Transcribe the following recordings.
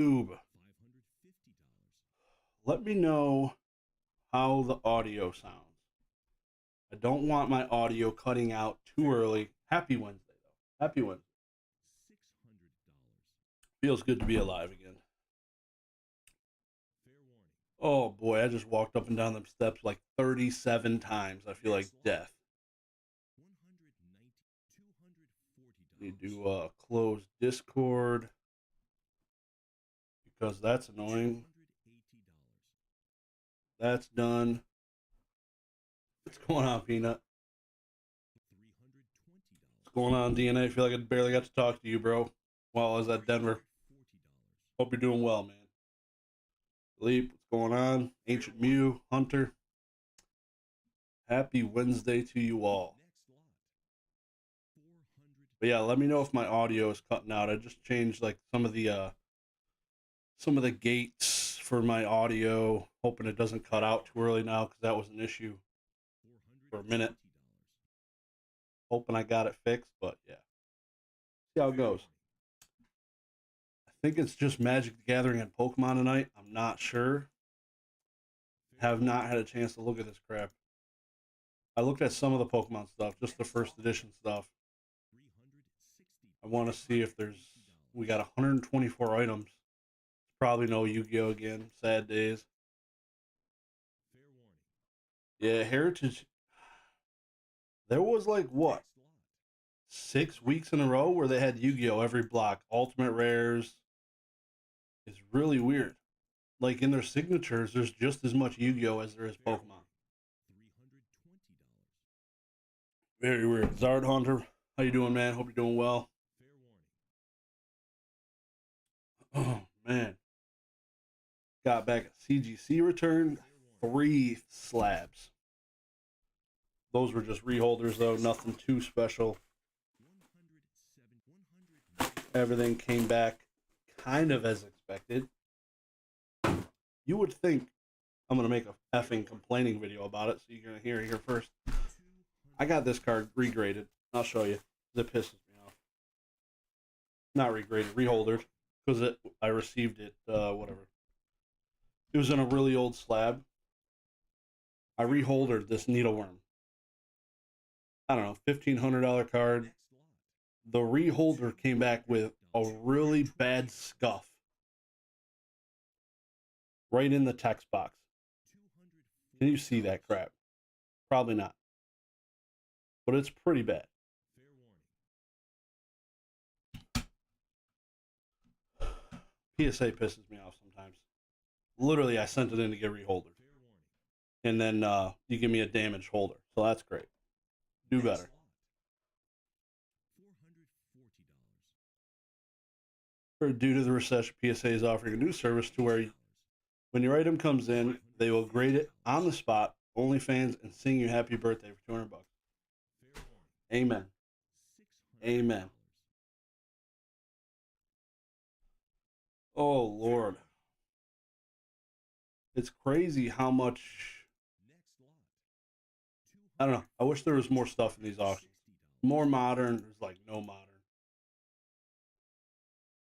YouTube, let me know how the audio sounds. I don't want my audio cutting out too early. Happy Wednesday, though. Happy Wednesday. Feels good to be alive again. Oh boy, I just walked up and down them steps like 37 times. I feel like death. Need to close Discord because that's annoying. That's done. What's going on, Peanut? What's going on, DNA? I feel like I barely got to talk to you, bro, while I was at Denver. Hope you're doing well, man. Leap, what's going on? Ancient Mew, Hunter. Happy Wednesday to you all. But yeah, let me know if my audio is cutting out. I just changed like some of the gates for my audio, hoping it doesn't cut out too early now because that was an issue for a minute. Hoping I got it fixed, but yeah. See how it goes. I think it's just Magic the Gathering and Pokemon tonight. I'm not sure. Have not had a chance to look at this crap. I looked at some of the Pokemon stuff, just the first edition stuff. I want to see if we got 124 items. Probably no Yu-Gi-Oh again. Sad days. Yeah, Heritage. There was like what? 6 weeks in a row where they had Yu-Gi-Oh every block. Ultimate rares. It's really weird. Like in their signatures, there's just as much Yu-Gi-Oh as there is Pokemon. Very weird. Zard Hunter, how you doing, man? Hope you're doing well. Oh man, got back a CGC return, 3 slabs. Those were just reholders though, nothing too special. Everything came back kind of as expected. You would think I'm gonna make a effing complaining video about it, so you're gonna hear it here first. I got this card regraded. I'll show you. It pisses me off. Not regraded, reholdered, because I received it. Whatever. It was in a really old slab. I reholdered this needleworm. I don't know, $1,500 card. The reholder came back with a really bad scuff right in the text box. Can you see that crap? Probably not. But it's pretty bad. PSA pisses me off sometimes. Literally, I sent it in to get reholdered. And then you give me a damaged holder. So that's great. Do better. Due to the recession, PSA is offering a new service to where when your item comes in, they will grade it on the spot, OnlyFans, and sing you happy birthday for $200. Amen. Amen. Oh, Lord. It's crazy how much. I don't know. I wish there was more stuff in these auctions. More modern. There's like no modern.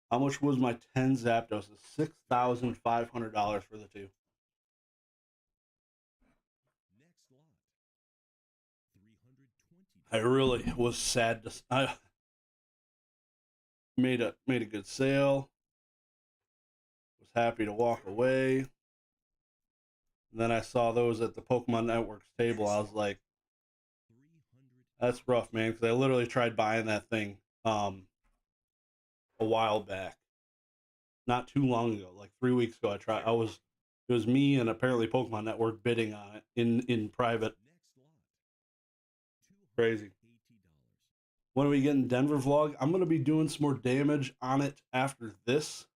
How much was my 10 Zapdos? $6,500 for the two. I really was sad to. I made a good sale. Was happy to walk away. And then I saw those at the Pokemon Network's table. I was like, that's rough, man. Because I literally tried buying that thing a while back, not too long ago, like 3 weeks ago. It was me and apparently Pokemon Network bidding on it in private. Crazy. When are we getting Denver vlog? I'm gonna be doing some more damage on it after this.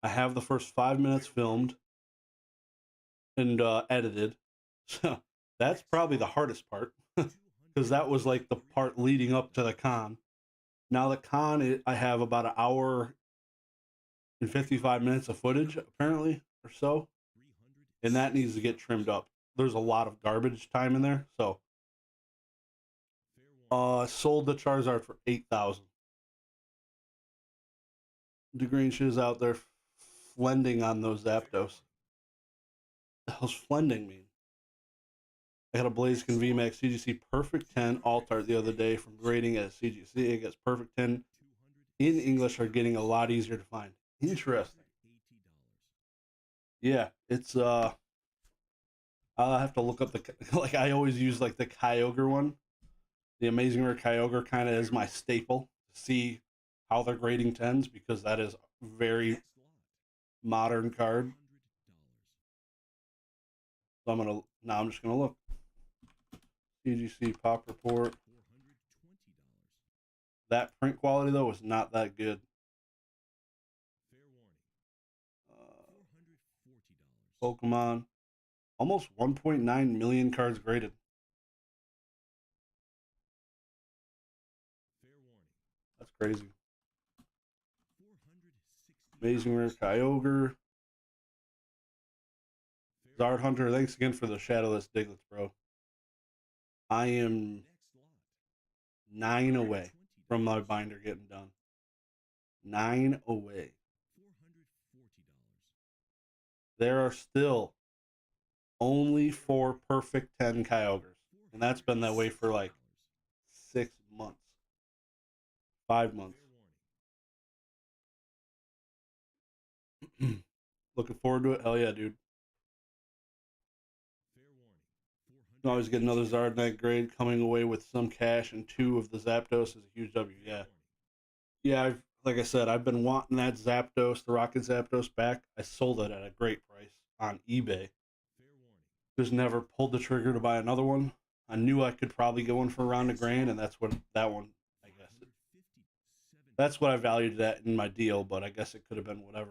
I have the first 5 minutes filmed and edited, so that's probably the hardest part because that was like the part leading up to the con. Now the con, I have about an hour and 55 minutes of footage apparently or so, and that needs to get trimmed up. There's a lot of garbage time in there, so sold the Charizard for $8,000. The green shit is out there flending on those Zapdos. The hell's flending mean? I got a Blaziken VMAX CGC Perfect 10 Alt-Art the other day from grading at CGC. I guess Perfect 10 in English are getting a lot easier to find. Interesting. Yeah, it's I'll have to look up the like I always use like the Kyogre one. The Amazing Rare Kyogre kind of is my staple to see how they're grading 10s because that is a very modern card. So I'm just gonna look. CGC Pop Report. That print quality though was not that good. Pokemon, almost 1.9 million cards graded. That's crazy. Amazing Rare Kyogre. Zard Hunter, thanks again for the Shadowless Diglets, bro. I am 9 away from my binder getting done. 9 away. There are still only 4 perfect 10 Kyogres. And that's been that way for like 6 months. 5 months. Looking forward to it. Hell yeah, dude. You always get another Zardnet grade coming away with some cash, and 2 of the Zapdos is a huge W. Yeah. Yeah, like I said, I've been wanting that Zapdos, the Rocket Zapdos back. I sold it at a great price on eBay. Just never pulled the trigger to buy another one. I knew I could probably get one for around $1,000, and that's what that one, I guess. That's what I valued that in my deal, but I guess it could have been whatever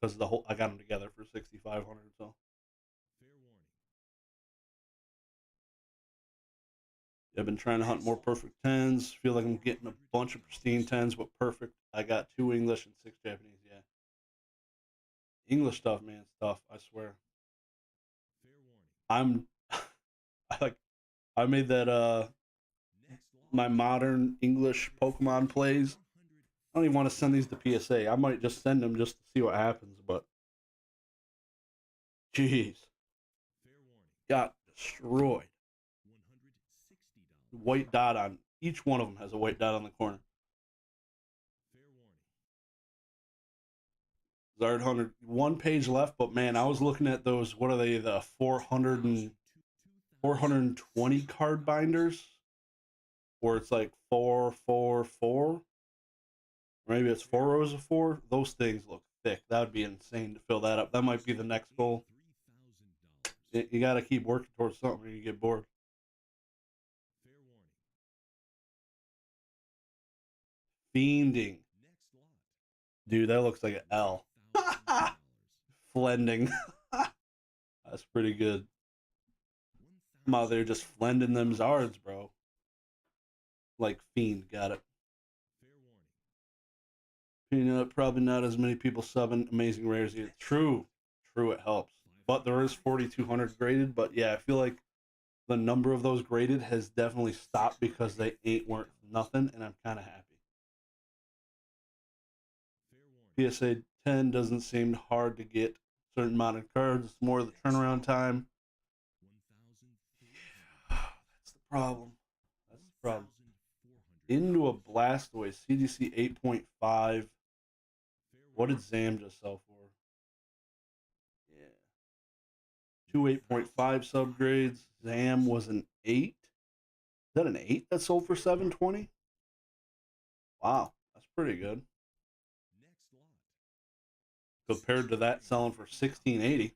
because I got them together for 6,500. So I've been trying to hunt more perfect 10s. Feel like I'm getting a bunch of pristine 10s, but perfect. I got 2 English and 6 Japanese. Yeah, English stuff, man, stuff. I swear. I'm I made that my modern English Pokemon plays. I don't even want to send these to PSA. I might just send them just to see what happens, but jeez. Got destroyed. White dot on each one of them has a white dot on the corner. Zard Hunter, 1 page left, but man, I was looking at those. What are they? The 420 card binders, where it's like 4, 4, 4. Maybe it's 4 rows of 4. Those things look thick. That would be insane to fill that up. That might be the next goal. You got to keep working towards something or you get bored. Fiending. Dude, that looks like an L. Flending. That's pretty good. I'm out there just flending them Zards, bro. Like Fiend, got it. Peanut, probably not as many people subbing Amazing Rares either. True. True, it helps. But there is 4,200 graded. But yeah, I feel like the number of those graded has definitely stopped because they ain't worth nothing, and I'm kind of happy. PSA 10 doesn't seem hard to get certain modern cards. It's more the turnaround time. That's the problem. That's the problem. Into a Blastoise CGC 8.5. What did Zam just sell for? Yeah. 2 8.5 subgrades. Zam was an 8. Is that an 8 that sold for 720? Wow, that's pretty good. Compared to that selling for 1680.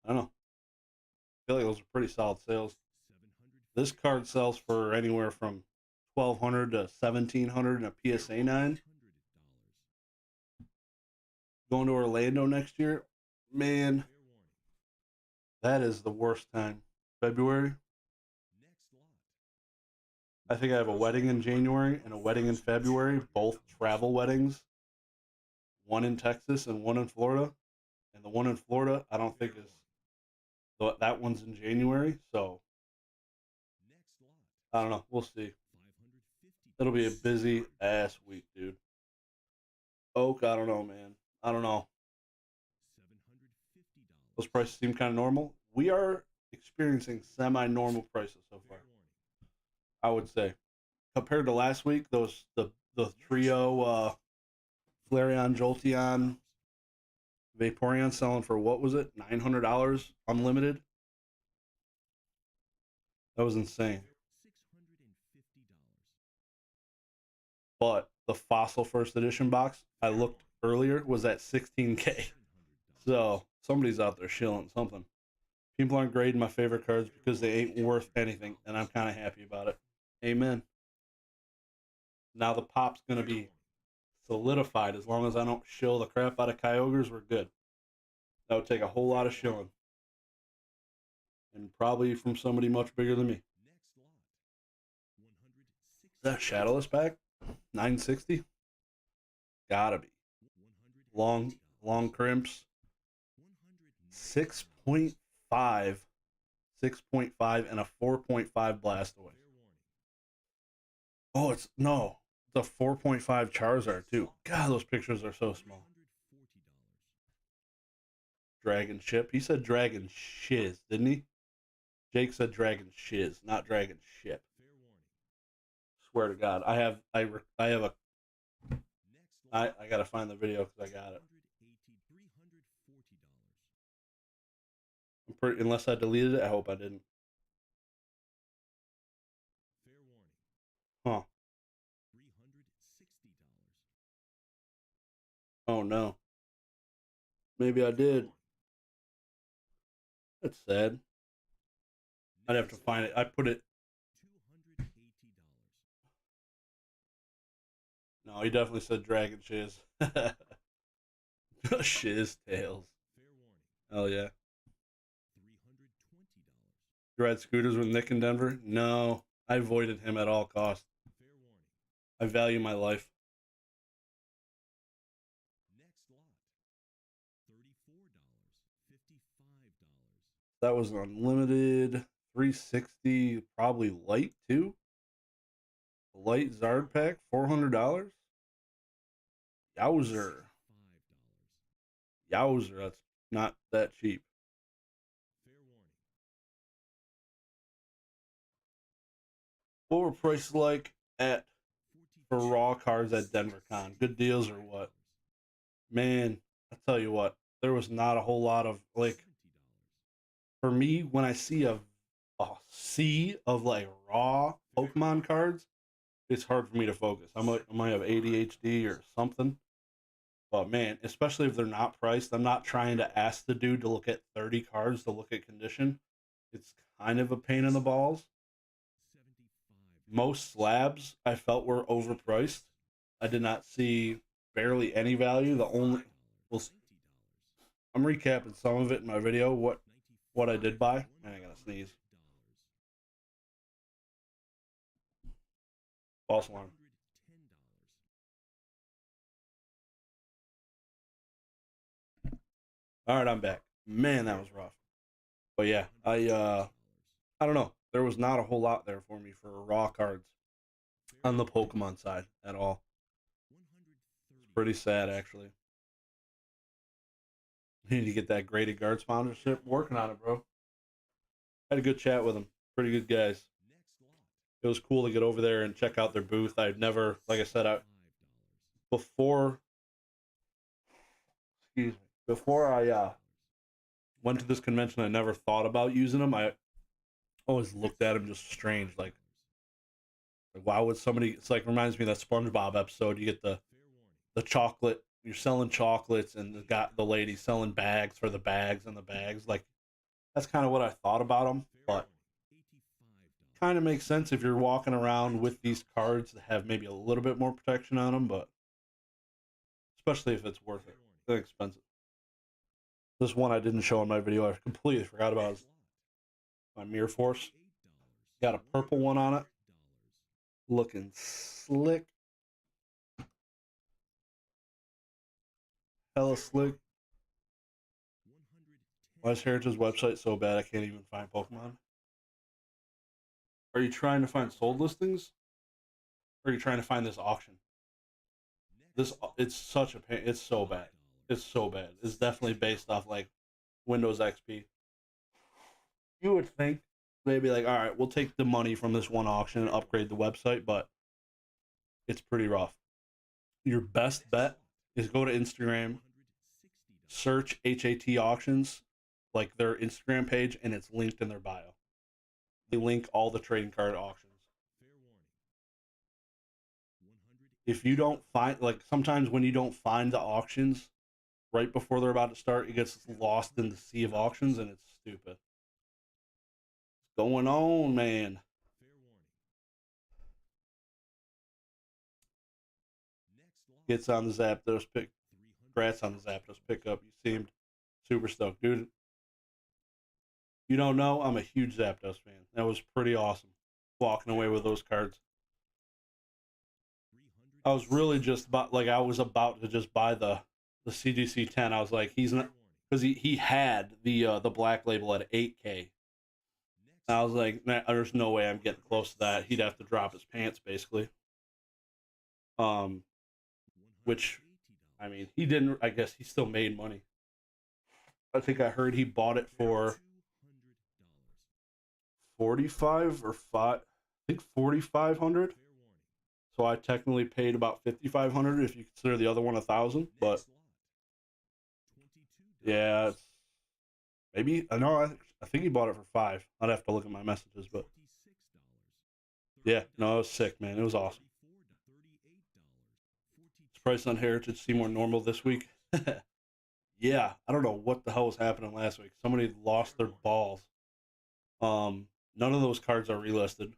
I don't know. I feel like those are pretty solid sales. This card sells for anywhere from 1,200 to 1,700 in a PSA 9. Going to Orlando next year, man, that is the worst time. February. I think I have a wedding in January and a wedding in February, both travel weddings. One in Texas and one in Florida. And the one in Florida, I don't think is that one's in January, so I don't know. We'll see. It'll be a busy ass week, dude. Oak, I don't know, man. I don't know. Those prices seem kind of normal. We are experiencing semi-normal prices so far, I would say. Compared to last week, the trio Flareon, Jolteon, Vaporeon selling for what was it? $900 unlimited. That was insane. But the Fossil First Edition box I looked earlier was at 16K. So somebody's out there shilling something. People aren't grading my favorite cards because they ain't worth anything, and I'm kind of happy about it. Amen. Now the pop's gonna be solidified. As long as I don't shill the crap out of Kyogres, we're good. That would take a whole lot of shilling, and probably from somebody much bigger than me. Is that Shadowless pack? 960? Gotta be. Long crimps. 6.5. 6.5 and a 4.5 Blastoise. Oh, it's no. It's a 4.5 Charizard too. God, those pictures are so small. Dragon Ship. He said Dragon Shiz, didn't he? Jake said Dragon Shiz, not Dragon Ship. Swear to God, I have a. I gotta find the video because I got it. Unless I deleted it, I hope I didn't. Huh. Oh no. Maybe I did. That's sad. I'd have to find it. I put it. No, he definitely said Dragon Shiz. Shiz Tails. Hell yeah. You ride scooters with Nick in Denver? No. I avoided him at all costs. I value my life. That was unlimited. 360, probably light too. Light Zard pack, $400. Yowzer. Yowzer, that's not that cheap. What were prices like at for raw cards at DenverCon? Good deals or what? Man, I tell you what, there was not a whole lot of like for me when I see a sea of like raw Pokemon cards, it's hard for me to focus. I might have ADHD or something. But man, especially if they're not priced, I'm not trying to ask the dude to look at 30 cards to look at condition. It's kind of a pain in the balls. Most slabs I felt were overpriced. I did not see barely any value. The only well, I'm recapping some of it in my video. What I did buy. Man, I gotta sneeze. False alarm. All right, I'm back. Man, that was rough. But yeah, I don't know. There was not a whole lot there for me for raw cards on the Pokemon side at all. It's pretty sad actually. You need to get that graded guard sponsorship. Working on it, bro. Had a good chat with them. Pretty good guys. It was cool to get over there and check out their booth. I've never, like I said, before, excuse me, before I went to this convention, I never thought about using them. I always looked at them just strange, like why would somebody? It's like reminds me of that SpongeBob episode. You get the chocolate. You're selling chocolates, and the lady selling bags for the bags and the bags. Like that's kind of what I thought about them, but kind of makes sense if you're walking around with these cards that have maybe a little bit more protection on them, but especially if it's worth it. They're expensive. This one I didn't show in my video. I completely forgot about is my Mirror Force. Got a purple one on it. Looking slick. Hella slick. Why is Heritage's website so bad I can't even find Pokemon? Are you trying to find sold listings? Or are you trying to find this auction? It's such a pain. It's so bad. It's so bad. It's definitely based off like Windows XP. You would think they'd be like, all right, we'll take the money from this one auction and upgrade the website, but it's pretty rough. Your best bet is go to Instagram, search HAT auctions, like their Instagram page, and it's linked in their bio. They link all the trading card auctions. If you don't find, like, sometimes when you don't find the auctions right before they're about to start, it gets lost in the sea of auctions, and it's stupid. What's going on, man? Gets on the Zapdos pick. Congrats on the Zapdos pickup. You seemed super stoked, dude. You don't know, I'm a huge Zapdos fan. That was pretty awesome. Walking away with those cards. I was really just about like I was about to just buy the CGC 10. I was like, he's not, because he had the black label at 8K. I was like, nah, there's no way I'm getting close to that. He'd have to drop his pants basically. Um, which, I mean, he didn't. I guess he still made money. I think I heard he bought it for 45 or 5. I think 4,500. So I technically paid about 5,500 if you consider the other one 1,000. But yeah, it's, maybe I know. I think he bought it for 5. I'd have to look at my messages, but yeah, no, it was sick, man. It was awesome. Is price on Heritage Seymour normal this week? Yeah, I don't know what the hell was happening last week. Somebody lost their balls. None of those cards are relisted.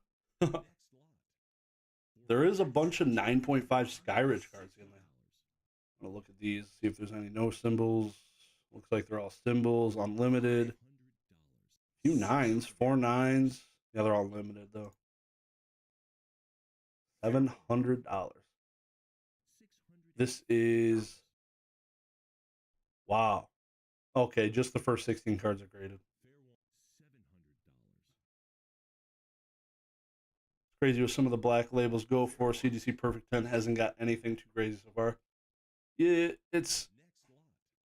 There is a bunch of 9.5 Skyridge cards in there. I'm gonna look at these, see if there's any no symbols. Looks like they're all symbols, unlimited. A few 9s, 4 9s. Yeah, they're all limited though. $700. This is, wow. Okay, just the first 16 cards are graded. Crazy with some of the black labels go for. CGC Perfect 10 hasn't got anything too crazy so far. Yeah,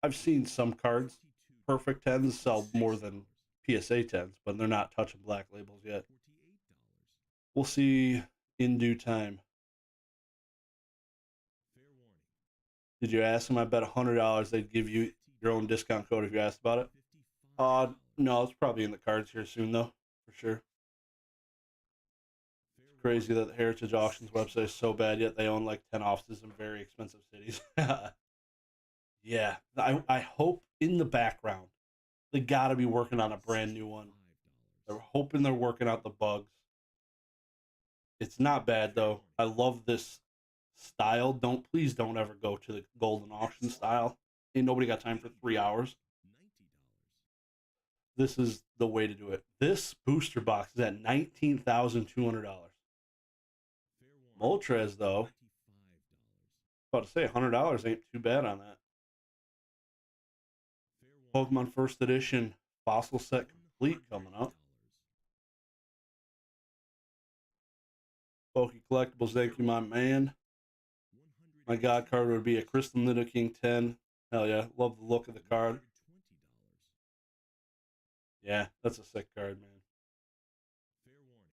I've seen some cards. Perfect 10s sell more than PSA 10s, but they're not touching black labels yet. We'll see in due time. Did you ask them? I bet $100 they'd give you your own discount code if you asked about it. No, it's probably in the cards here soon though, for sure. Crazy that the Heritage Auctions website is so bad, yet they own like 10 offices in very expensive cities. Yeah, I hope in the background they gotta be working on a brand new one. They're hoping they're working out the bugs. It's not bad though. I love this style. Please don't ever go to the golden auction style. Ain't nobody got time for 3 hours. This is the way to do it. This booster box is at $19,200. Moltres, though, about to say $100 ain't too bad on that. Pokemon First Edition Fossil Set Complete coming up. Poke Collectibles, thank you, my man. My God card would be a Crystal Nidoking 10. Hell yeah, love the look of the card. Yeah, that's a sick card, man.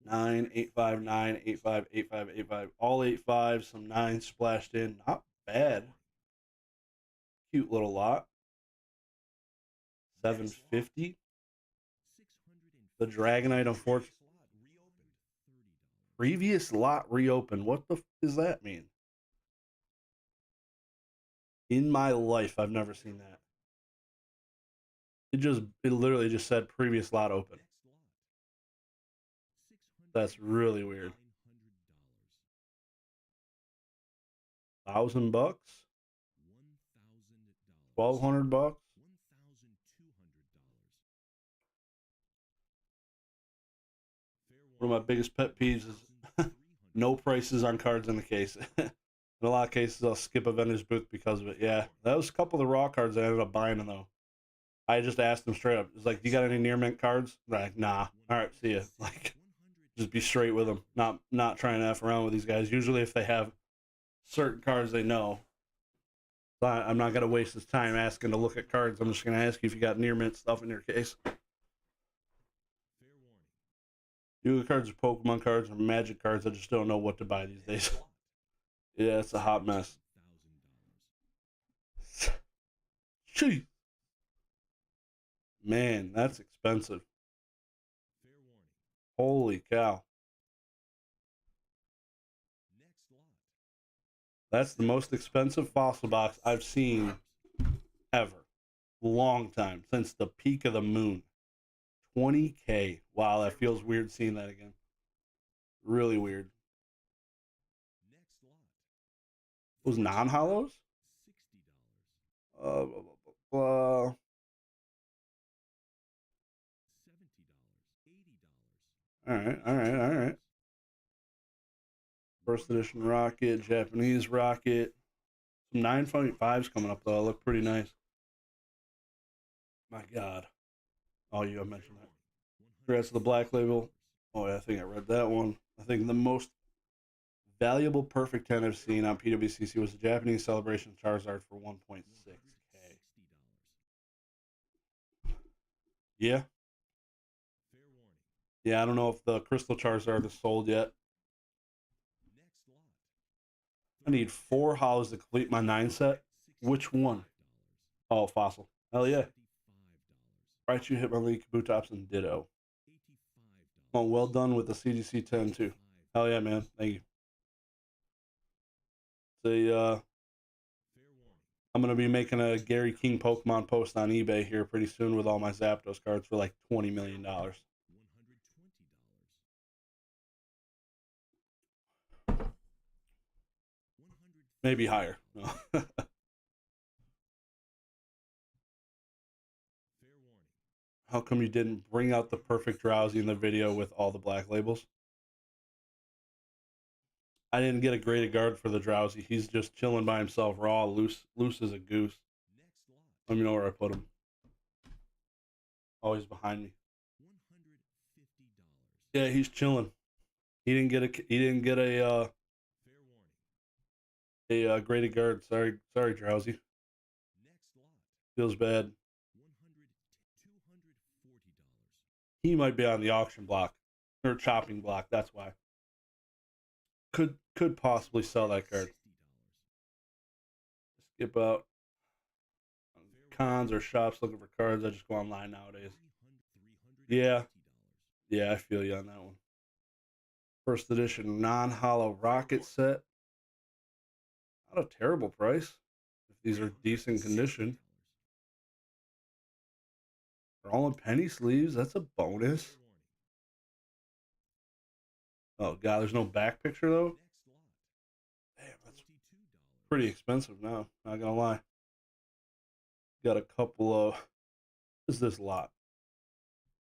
9, 8, 5, 9, 8, 5, 8, 5, 8, 5. All 8 5s, some 9s splashed in. Not bad. Cute little lot. 750. The Dragonite, unfortunately. Previous lot reopened. What the f does that mean? In my life, I've never seen that. It literally just said previous lot open. That's really weird. $1,000? $1,200? One of my biggest pet peeves is no prices on cards in the case. In a lot of cases, I'll skip a vendor's booth because of it. Yeah, that was a couple of the raw cards I ended up buying them, though. I just asked them straight up. It's like, you got any near mint cards? They're like, nah. All right, see ya. Like, just be straight with them. Not trying to F around with these guys. Usually if they have certain cards they know, I'm not gonna waste his time asking to look at cards. I'm just gonna ask you if you got near mint stuff in your case. Yu-Gi-Oh cards or Pokemon cards or Magic cards. I just don't know what to buy these days. Yeah, it's a hot mess. Gee, man, that's expensive. Holy cow. That's the most expensive fossil box I've seen ever. Long time, since the peak of the moon. 20K. Wow, that feels weird seeing that again. Really weird. Those non-hollows? Blah, blah, blah, blah. All right, all right, all right. First edition rocket, Japanese rocket. Some 9.5s coming up though. Look pretty nice. My God. Oh, you mentioned that. Congrats to the Black Label. Oh, yeah, I think I read that one. I think the most valuable perfect 10 I've seen on PWCC was the Japanese Celebration Charizard for 1.6K. Yeah. Yeah, I don't know if the Crystal Charizard is sold yet. I need 4 hows to complete my 9 set. Which one? Oh, Fossil. Hell yeah. Right, you hit my league, Kabutops, and Ditto. Oh, well done with the CGC 10 too. Hell yeah, man. Thank you. I'm gonna be making a Gary King Pokemon post on eBay here pretty soon with all my Zapdos cards for like $20 million. Maybe higher. No. How come you didn't bring out the perfect Drowsy in the video with all the black labels? I didn't get a graded guard for the Drowsy. He's just chilling by himself, raw, loose as a goose. Let me know where I put him. Oh, he's behind me. Yeah, he's chilling. He didn't get a graded guard. Sorry, Drowsy. Feels bad. He might be on the auction block or chopping block. That's why. Could possibly sell that card. Skip out cons or shops looking for cards. I just go online nowadays. Yeah, yeah, I feel you on that one. First edition non-hollow rocket set. Not a terrible price if these are decent condition. They're all in penny sleeves. That's a bonus. Oh god, there's no back picture though. Damn, that's pretty expensive now. Not gonna lie. Got a couple of. What is this lot?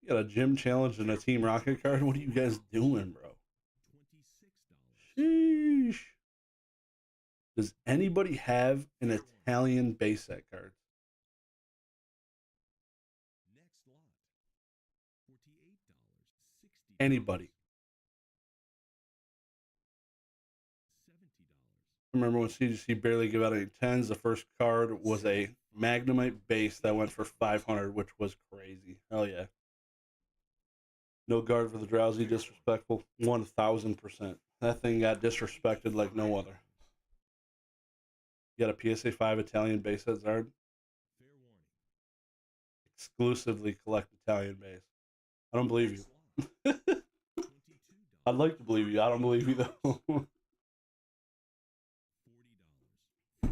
You got a gym challenge and a Team Rocket card. What are you guys doing, bro? Sheesh. Does anybody have an Italian base set card? Anybody? I remember when CGC barely gave out any tens. The first card was a Magnemite base that went for 500, which was crazy. Hell yeah. No guard for the Drowsy. Disrespectful. 1000%. That thing got disrespected like no other. You got a PSA 5 Italian base set Zard? Exclusively collect Italian base. I don't believe you. I'd like to believe you. I don't believe you though.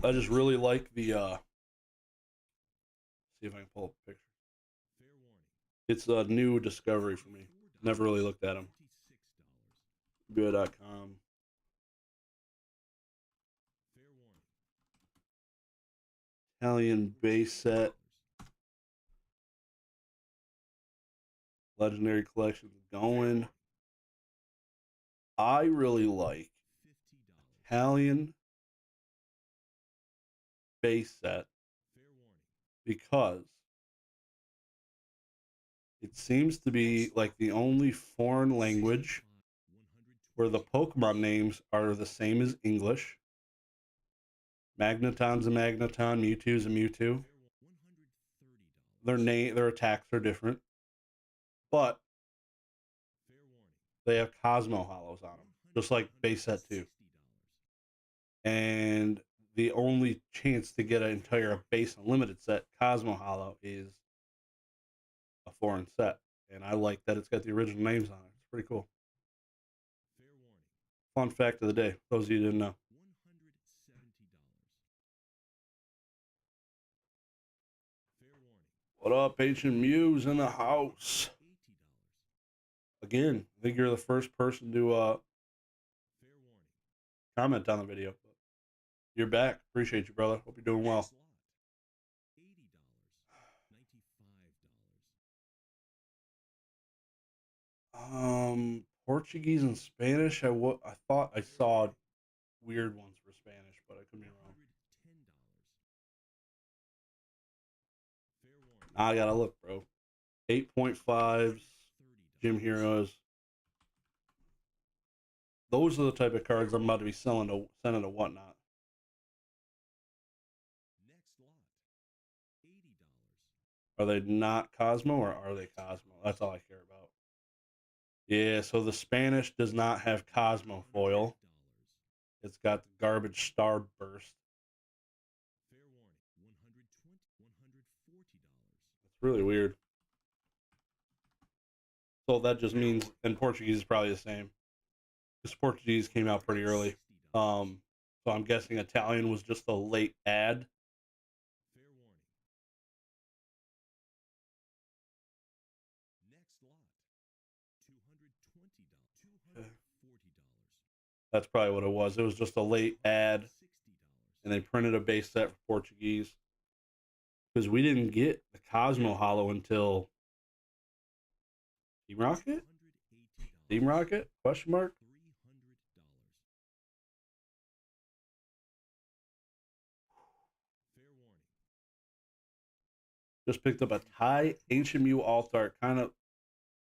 I just really like the see if I can pull up a picture. It's a new discovery for me. Never really looked at them. Good.com. Italian base set. Legendary collection going. I really like Italian base set because it seems to be like the only foreign language where the Pokemon names are the same as English. Magneton's a Magneton, Mewtwo's a Mewtwo. Their attacks are different, but they have Cosmo Hollows on them, just like base set 2. And the only chance to get an entire base unlimited set Cosmo Hollow is a foreign set. And I like that it's got the original names on it. It's pretty cool. Fun fact of the day, those of you who didn't know. What up, Ancient Muse in the house? Again, I think you're the first person to comment on the video. You're back. Appreciate you, brother. Hope you're doing well. Portuguese and Spanish. I thought I saw weird ones for Spanish, but I could be wrong. Now I gotta look, bro. 8.5s, Gym Heroes. Those are the type of cards I'm about to be sending to Whatnot. Are they not Cosmo or are they Cosmo? That's all I care about. Yeah, so the Spanish does not have Cosmo foil. It's got the garbage Starburst. It's really weird. So that just means, and Portuguese is probably the same. Because Portuguese came out pretty early. So I'm guessing Italian was just a late add. That's probably what it was. It was just a late ad, and they printed a base set for Portuguese. Because we didn't get the Cosmo Hollow until Team Rocket? Team Rocket? Question mark? Just picked up a Thai Ancient Mew Alt-Art, kind of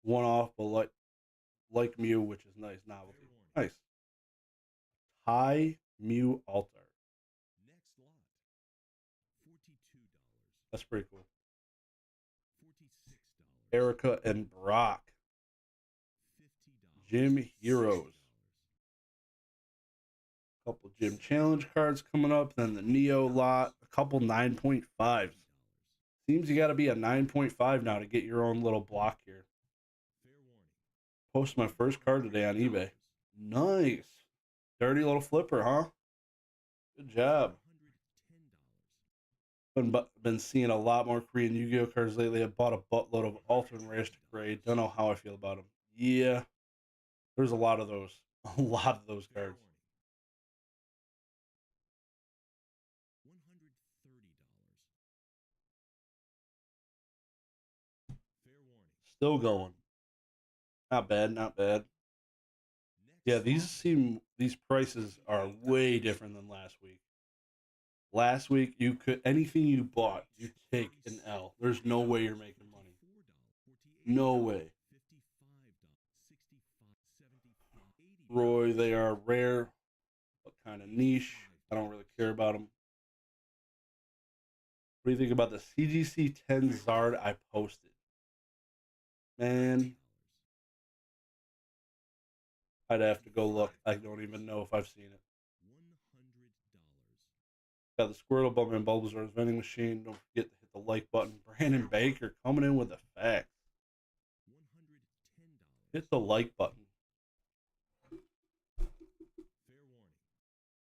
one off, but like Mew, which is nice novelty. Nice. Thai Mew Alt-Art. That's pretty cool. Erica and Brock. Gym Heroes. A couple Gym Challenge cards coming up. Then the Neo lot. A couple 9.5s. Seems you got to be a 9.5 now to get your own little block here. Posted my first card today on eBay. Nice. Dirty little flipper, huh? Good job. Been seeing a lot more Korean Yu-Gi-Oh cards lately. I bought a buttload of Ultra and Rares to grade. Don't know how I feel about them. Yeah, there's a lot of those. A lot of those cards. Still going. Not bad, not bad. Yeah, these prices are way different than last week. Last week you could anything you bought, you take an L. There's no way you're making money. No way. Roy, they are rare, but kind of niche. I don't really care about them. What do you think about the CGC 10 Zard I posted? Man, I'd have to go look. I don't even know if I've seen it. Got the Squirtle Bump and Bulbasaur's vending machine. Don't forget to hit the like button. Brandon Baker coming in with the facts. Hit the like button.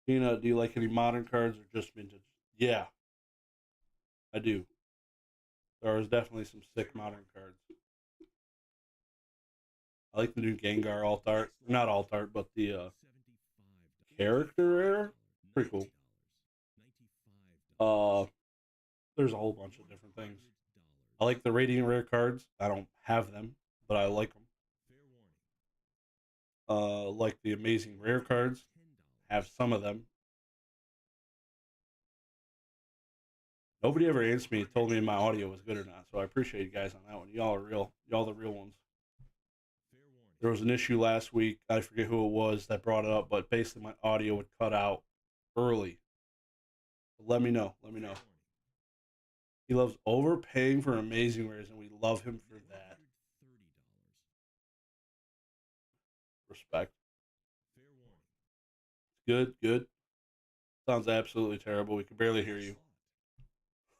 Tina, do you like any modern cards or just vintage? Yeah, I do. There is definitely some sick modern cards. I like the new Gengar alt art. Not alt art, but the character rare. Pretty cool. Uh, there's a whole bunch of different things. I like the Radiant Rare cards. I don't have them, but I like them. Like the Amazing Rare cards. Have some of them. Nobody ever answered me and told me my audio was good or not, so I appreciate you guys on that one. Y'all are real. Y'all the real ones. There was an issue last week. I forget who it was that brought it up, but basically my audio would cut out early. Let me know. Let me know. He loves overpaying for amazing rares, and we love him for that. Respect. Good, good. Sounds absolutely terrible. We can barely hear you.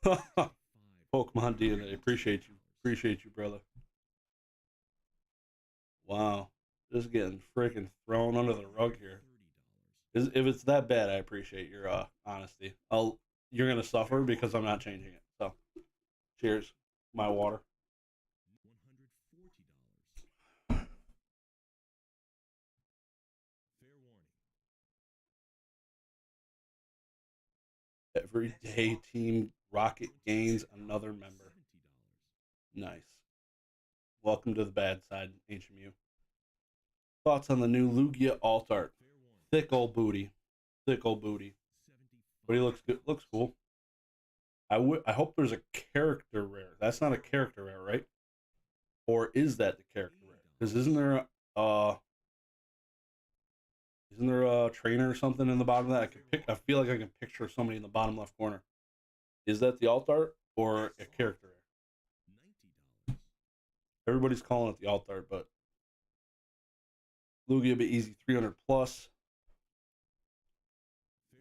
Pokemon DNA. Appreciate you. Appreciate you, brother. Wow. Just getting freaking thrown under the rug here. If it's that bad, I appreciate your honesty. You're gonna suffer because I'm not changing it. So, cheers. My water. Every day, Team Rocket gains another member. Nice. Welcome to the bad side, Ancient Mew. Thoughts on the new Lugia alt art? Thick old booty. Thick old booty. But he looks good. Looks cool. I hope there's a character rare. That's not a character rare, right? Or is that the character rare? Because isn't there a trainer or something in the bottom of that? I feel like I can picture somebody in the bottom left corner. Is that the alt art or a character rare? Everybody's calling it the alt art, but Lugia be easy 300 plus.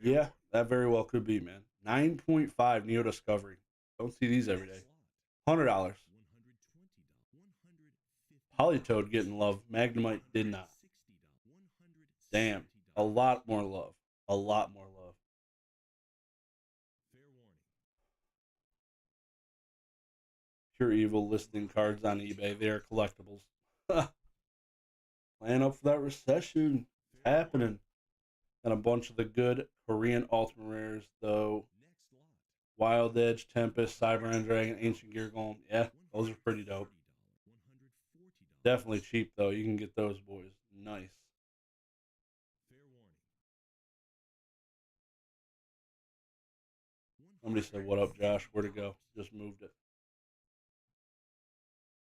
Yeah, that very well could be, man. 9.5 Neo Discovery. Don't see these every day. $100. Polytoad getting love. Magnemite did not. Damn. A lot more love. A lot more love. Pure Evil listing cards on eBay. They are collectibles. Plan up for that recession. It's happening. And a bunch of the good Korean Ultimate Rares, though. Wild Edge, Tempest, Cyber End Dragon, Ancient Gear Golem. Yeah, those are pretty dope. Definitely cheap, though. You can get those boys. Nice. Somebody said, "What up, Josh? Where'd it go?" Just moved it.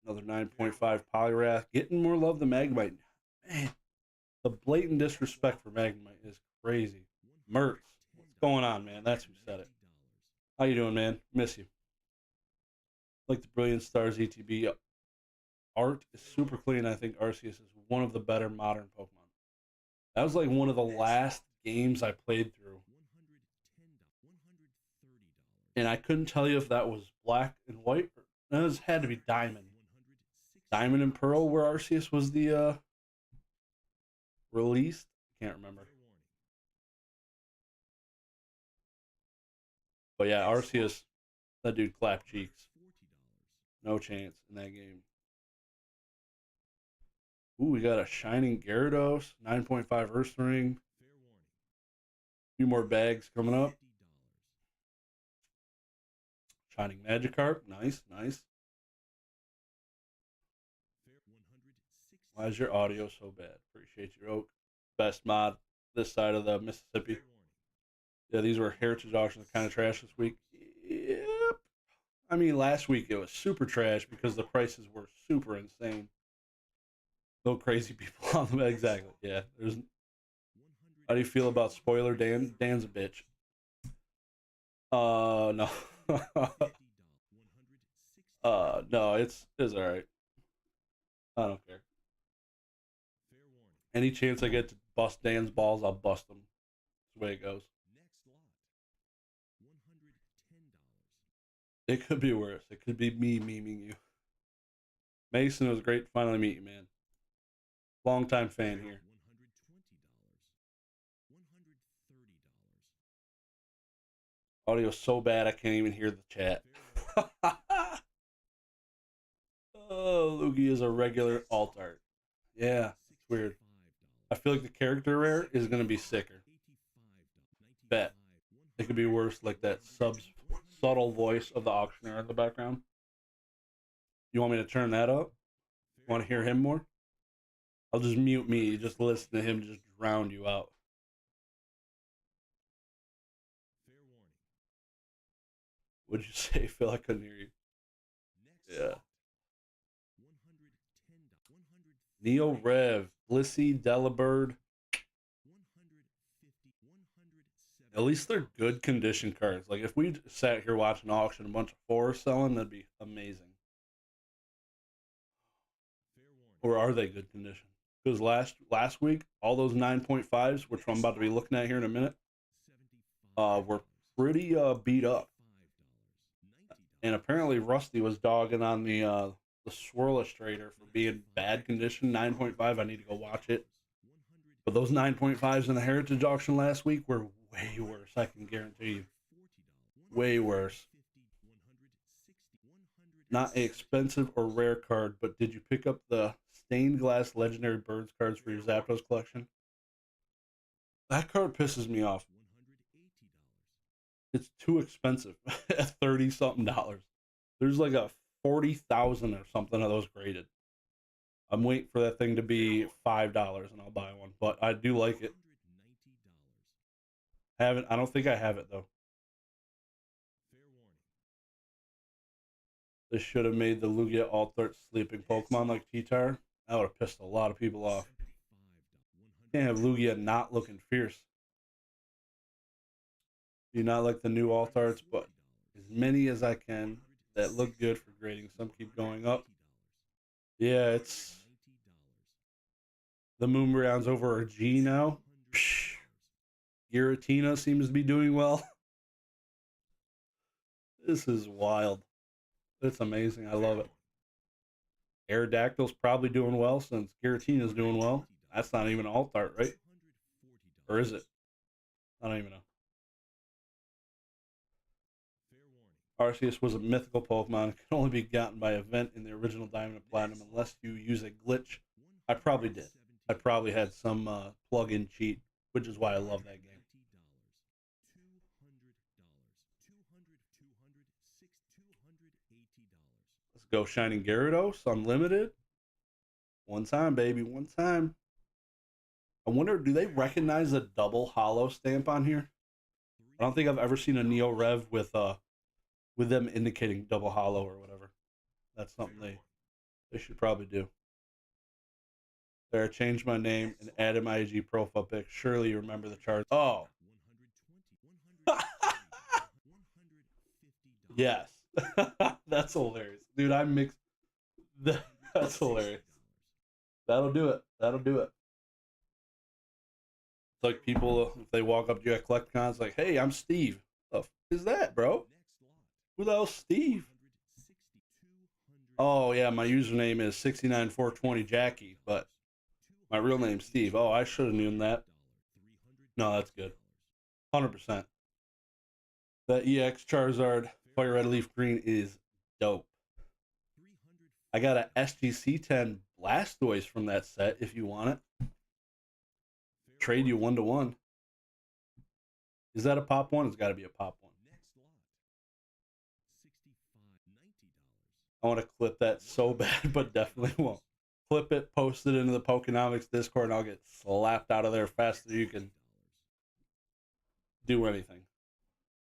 Another 9.5 Polyrath. Getting more love than Magnemite. Man, the blatant disrespect for Magnemite is crazy. Mertz, what's going on, man? That's who said it. How you doing, man? Miss you. Like the Brilliant Stars ETB art is super clean. I think Arceus is one of the better modern Pokemon. That was like one of the last games I played through. And I couldn't tell you if that was black and white or no, it had to be diamond. Diamond and Pearl where Arceus was the released. Can't remember. But yeah, Arceus, that dude clapped cheeks. No chance in that game. Ooh, we got a Shining Gyarados, 9.5 Earth Ring. A few more bags coming up. Shining Magikarp, nice, nice. Why is your audio so bad? Appreciate your oak. Best mod this side of the Mississippi. Yeah, these were heritage auctions, kind of trash this week. Yep. I mean, last week it was super trash because the prices were super insane. No crazy people on them. Exactly. Yeah. There's. How do you feel about spoiler Dan? Dan's a bitch. No. No. It's all right. I don't care. Any chance I get to bust Dan's balls, I'll bust them. That's the way it goes. It could be worse. It could be me memeing you. Mason, it was great to finally meet you, man. Long time fan here. Audio so bad I can't even hear the chat. Oh, Lugia is a regular alt art. Yeah, it's weird. I feel like the character rare is gonna be sicker. Bet. It could be worse, like that subtle voice of the auctioneer in the background. You want me to turn that up? Want to hear him more? I'll just mute me. Just listen to him just drown you out. What'd you say, Phil? I couldn't hear you. Yeah. Neo Rev, Blissey, Delibird. At least they're good condition cards. Like if we sat here watching an auction, a bunch of fours selling, that'd be amazing. Or are they good condition? Because last week, all those 9.5s, which I'm about to be looking at here in a minute, were pretty beat up. And apparently Rusty was dogging on the Swirlistrator for being bad condition, 9.5. I need to go watch it. But those 9.5s in the Heritage auction last week were way worse, I can guarantee you. Way worse. Not an expensive or rare card, but did you pick up the stained glass legendary birds cards for your Zapdos collection? That card pisses me off. It's too expensive at 30 something dollars. There's like a 40,000 or something of those graded. I'm waiting for that thing to be $5 and I'll buy one, but I do like it. I don't think I have it though. This should have made the Lugia Alt-Art sleeping Pokemon like T-Tar. That would have pissed a lot of people off. Can't have Lugia not looking fierce. Do not like the new Alt-Arts, but as many as I can that look good for grading. Some keep going up. Yeah, it's the Moonbrown's over a G now. Psh. Giratina seems to be doing well. This is wild. It's amazing. I love it. Aerodactyl's probably doing well since Giratina's doing well. That's not even alt art, right? Or is it? I don't even know. Arceus was a mythical Pokemon. It could only be gotten by event in the original Diamond and Platinum unless you use a glitch. I probably did. I probably had some plug-in cheat, which is why I love that game. Let's go Shining Gyarados Unlimited. One time, baby. One time. I wonder, do they recognize a double hollow stamp on here? I don't think I've ever seen a Neo Rev with them indicating double hollow or whatever. That's something they should probably do. There, I changed my name and added my IG profile pic. Surely you remember the charge. Oh. Yes. That's hilarious. Dude, I mixed. That's hilarious. That'll do it. That'll do it. It's like people, if they walk up to you at CollectCon, like, hey, I'm Steve. What the f is that, bro? Who the hell's Steve? Oh, yeah, my username is 69420 Jackie, but my real name's Steve. Oh, I should have known that. No, that's good. 100%. That EX Charizard Fire Red Leaf Green is dope. I got a SGC-10 Blastoise from that set if you want it. Trade you 1-to-1. Is that a pop one? It's got to be a pop one. I want to clip that so bad, but definitely won't. Clip it, post it into the Pokenomics Discord, and I'll get slapped out of there faster than you can do anything.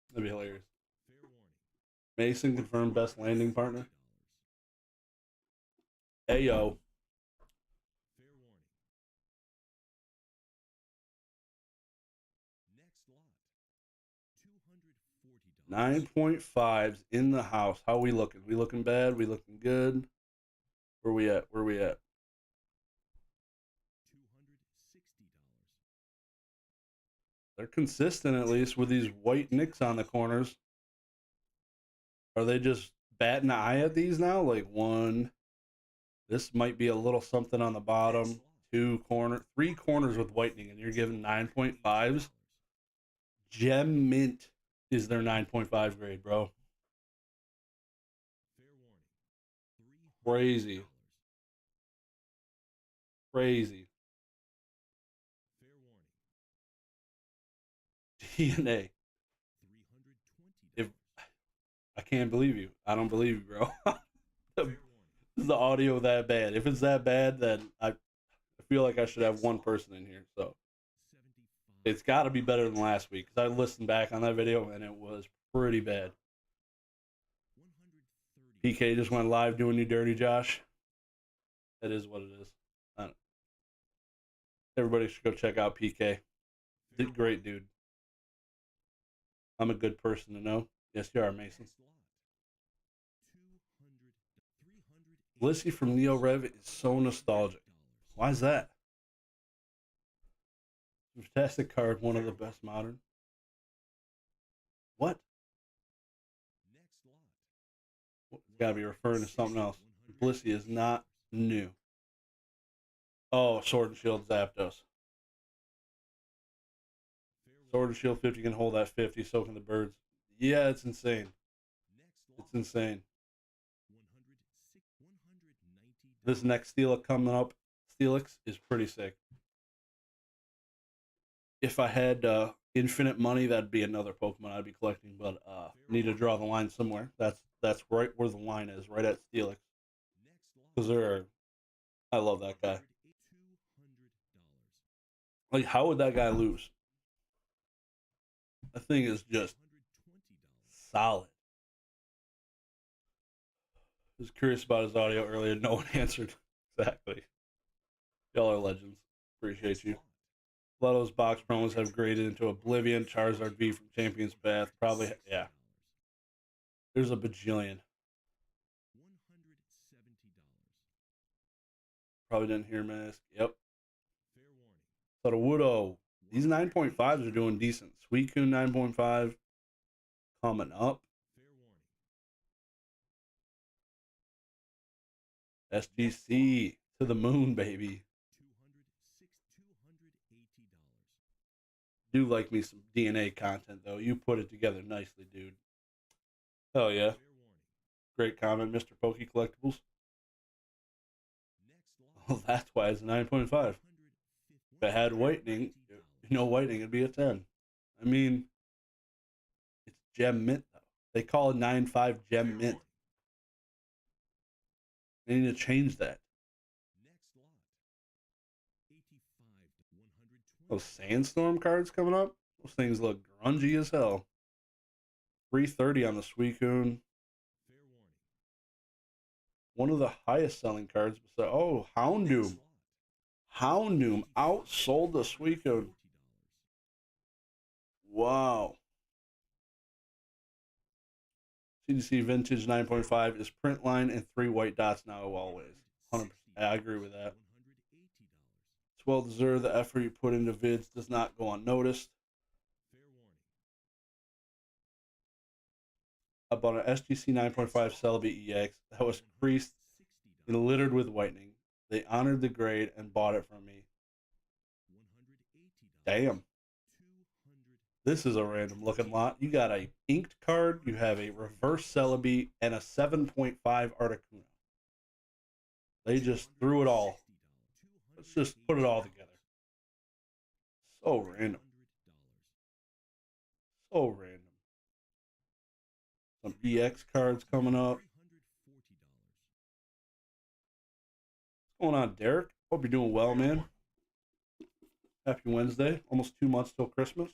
That'd be hilarious. Mason confirmed best landing partner. Ayo. 9.5s in the house. How we looking? We looking bad? We looking good? Where we at? Where we at? They're consistent at least with these white nicks on the corners. Are they just batting an eye at these now? Like one. This might be a little something on the bottom. Three corners with whitening, and you're giving 9.5s. Gem Mint is their 9.5 grade, bro. Crazy. Crazy. DNA. If I can't believe you. I don't believe you, bro. Is the audio that bad? If it's that bad, then I feel like I should have one person in here. So it's got to be better than last week because I listened back on that video and it was pretty bad. PK just went live doing you dirty, Josh. That is what it is. Everybody should go check out PK. Great dude. I'm a good person to know. Yes, you are, Mason. Blissey from Neo Rev is so nostalgic. Why is that? Fantastic card, one of the best modern. What? Gotta be referring to something else. Blissey is not new. Oh, Sword and Shield Zapdos. Sword and Shield 50 can hold that 50, so can the birds. Yeah, it's insane. It's insane. This next Steelix coming up, Steelix, is pretty sick. If I had infinite money, that'd be another Pokemon I'd be collecting, but need to draw the line somewhere. That's right where the line is, right at Steelix. Because I love that guy. Like, how would that guy lose? That thing is just solid. I was curious about his audio earlier. No one answered. Exactly. Y'all are legends. Appreciate you. A lot of those box promos have graded into Oblivion, Charizard V from Champion's Path. Probably, yeah. There's a bajillion. Probably didn't hear Mask. Yep. Sudowoodo. These 9.5s are doing decent. Suicune 9.5 coming up. SGC to the moon, baby. Do like me some DNA content, though. You put it together nicely, dude. Hell yeah. Great comment, Mr. Pokey Collectibles. Oh, that's why it's a 9.5. If it had whitening, whitening, it'd be a 10. I mean, it's gem mint, though. They call it 9.5 gem mint. They need to change that. Those Sandstorm cards coming up, those things look grungy as hell. 330 on the Suicune. One of the highest selling cards. Oh, Houndoom. Houndoom outsold the Suicune. Wow. CDC Vintage 9.5 is print line and 3 white dots now always. 100%. I agree with that. It's well deserved. The effort you put into vids does not go unnoticed. I bought an SGC 9.5 Celebi EX that was creased and littered with whitening. They honored the grade and bought it from me. Damn. This is a random looking lot. You got a inked card, you have a reverse Celebi, and a 7.5 Articuno. They just threw it all. Let's just put it all together. So random. So random. Some EX cards coming up. What's going on, Derek? Hope you're doing well, man. Happy Wednesday. Almost 2 months till Christmas.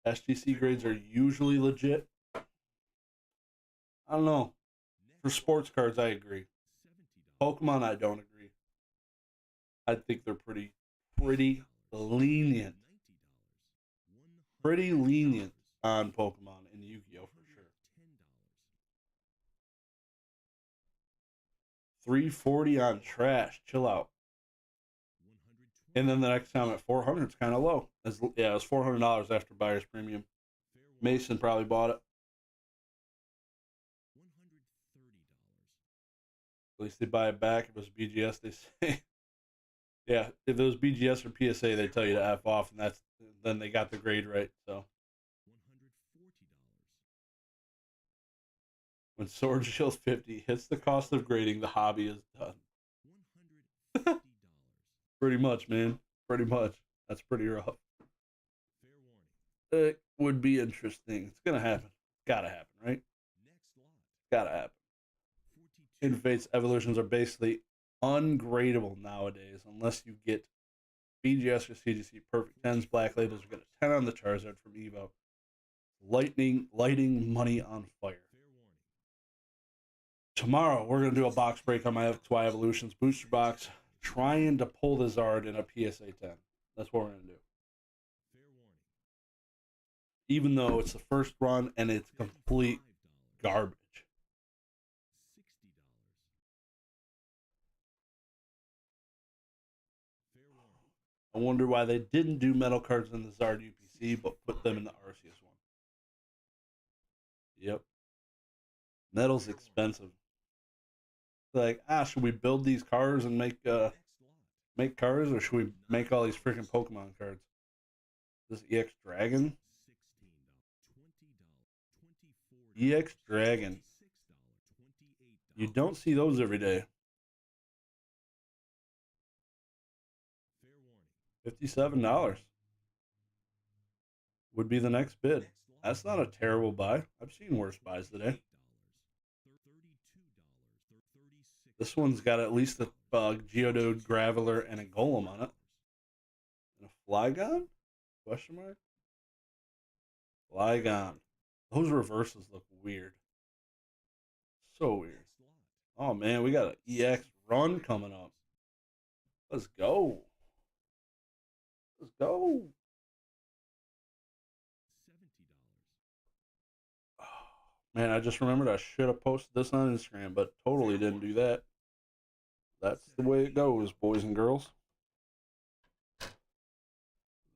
SGC grades are usually legit. I don't know. For sports cards, I agree. Pokemon, I don't agree. I think they're pretty lenient. Pretty lenient on Pokemon and Yu-Gi-Oh! For sure. 340 on trash. Chill out. And then the next time at 400 is kind of low. It was $400 after buyer's premium. Mason probably bought it. At least they buy it back. If it was BGS, they say. Yeah, if it was BGS or PSA, they tell you to F off, and then they got the grade right. So when Sword Shield 50 hits the cost of grading, the hobby is done. Pretty much, man. Pretty much. That's pretty rough. It would be interesting. It's gonna happen. Gotta happen, right? Gotta happen. Infate's evolutions are basically ungradable nowadays unless you get BGS or CGC perfect 10s. Black labels will get a 10 on the Charizard from Evo. Lighting money on fire. Tomorrow we're gonna do a box break on my XY Evolutions booster box. trying to pull the Zard in a PSA 10. That's what we're going to do. Even though it's the first run and it's complete garbage. I wonder why they didn't do metal cards in the Zard UPC, but put them in the Arceus one. Yep. Metal's expensive. Like, should we build these cars and make cars, or should we make all these freaking Pokemon cards? This EX Dragon? EX Dragon. You don't see those every day. $57 would be the next bid. That's not a terrible buy. I've seen worse buys today. This one's got at least a Geodude, Graveler, and a Golem on it. And a Flygon? Question mark? Flygon. Those reverses look weird. So weird. Oh man, we got an EX run coming up. Let's go. Let's go. Oh, man, I just remembered I should have posted this on Instagram, but totally didn't do that. That's the way it goes, boys and girls.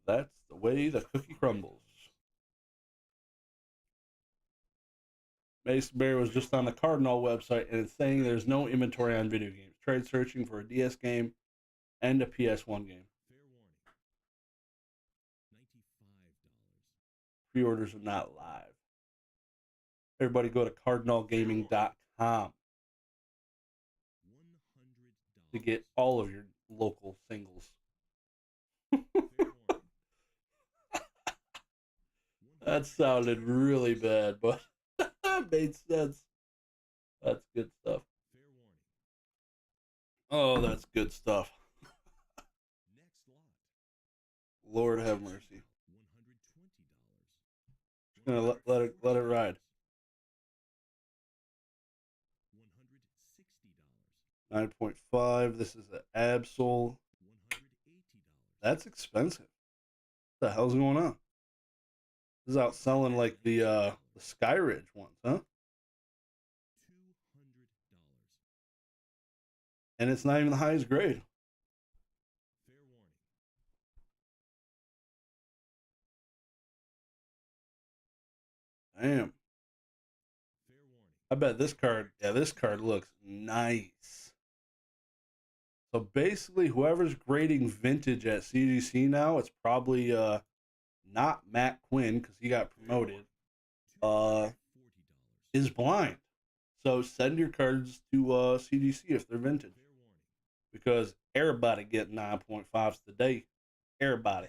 That's the way the cookie crumbles. Mason Bear was just on the Cardinal website and it's saying there's no inventory on video games. Tried searching for a DS game and a PS1 game. Pre-orders are not live. Everybody go to cardinalgaming.com to get all of your local singles. That sounded really bad, but that made sense. That's good stuff. Oh, that's good stuff. Lord have mercy. Just gonna let it ride. $9.5. This is an Absol. That's expensive. What the hell's going on? This is outselling like the Skyridge ones, huh? And it's not even the highest grade. Damn. I bet this card looks nice. So basically, whoever's grading vintage at CGC now, it's probably not Matt Quinn because he got promoted. Is blind. So send your cards to CGC if they're vintage, because everybody getting 9.5s today. Everybody.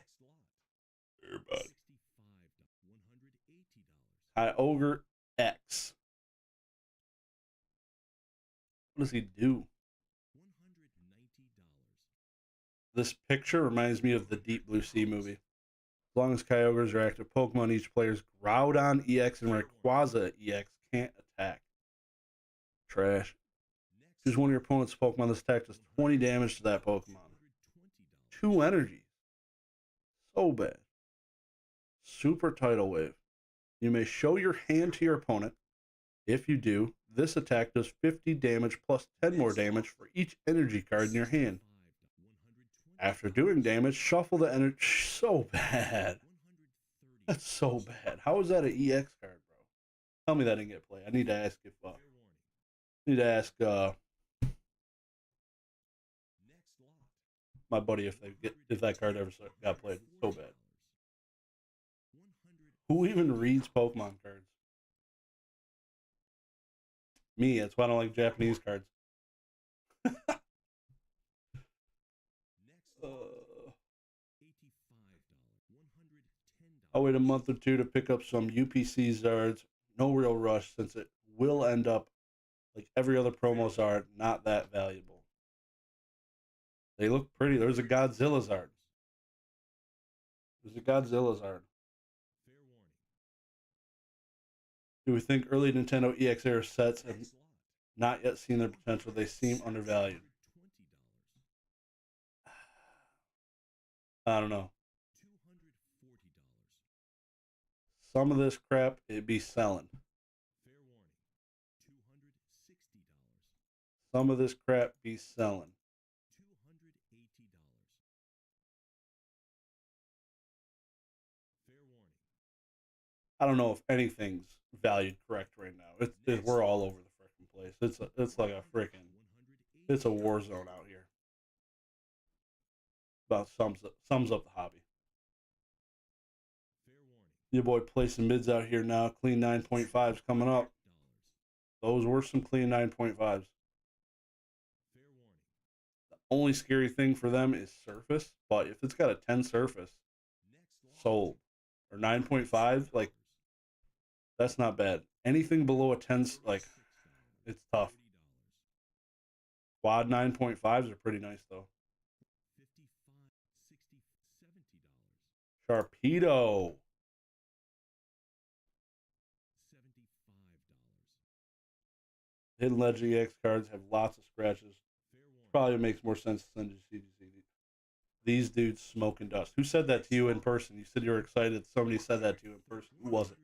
Kyogre X. What does he do? This picture reminds me of the Deep Blue Sea movie. As long as Kyogres are active Pokemon, each player's Groudon EX and Rayquaza EX can't attack. Trash. Choose one of your opponent's Pokemon. This attack does 20 damage to that Pokemon. 2 energy. So bad. Super Tidal Wave. You may show your hand to your opponent. If you do, this attack does 50 damage plus 10 more damage for each energy card in your hand. After doing damage, shuffle the energy. So bad. That's so bad. How is that an EX card, bro? Tell me that didn't get played. I need to ask my buddy if that card ever got played. So bad. Who even reads Pokemon cards? Me. That's why I don't like Japanese cards. I'll wait a month or two to pick up some UPC Zards. No real rush, since it will end up like every other promo Zard, not that valuable. They look pretty. There's a Godzilla Zard. Do we think early Nintendo EX era sets have not yet seen their potential? They seem undervalued. I don't know. Some of this crap it be selling. Some of this crap be selling. I don't know if anything's valued correct right now. We're all over the freaking place. It's like a freaking it's a war zone out here. About sums up the hobby. Your boy placing mids out here now. Clean 9.5s coming up. Those were some clean 9.5s. The only scary thing for them is surface, but if it's got a 10 surface, sold. Or 9.5, like, that's not bad. Anything below a 10, like, it's tough. Quad 9.5s are pretty nice, though. Sharpedo. Hidden Legend EX cards have lots of scratches. Probably makes more sense to send to CGC. These dudes smoking dust. Who said that to you in person? You said you were excited. Somebody said that to you in person. Who was it?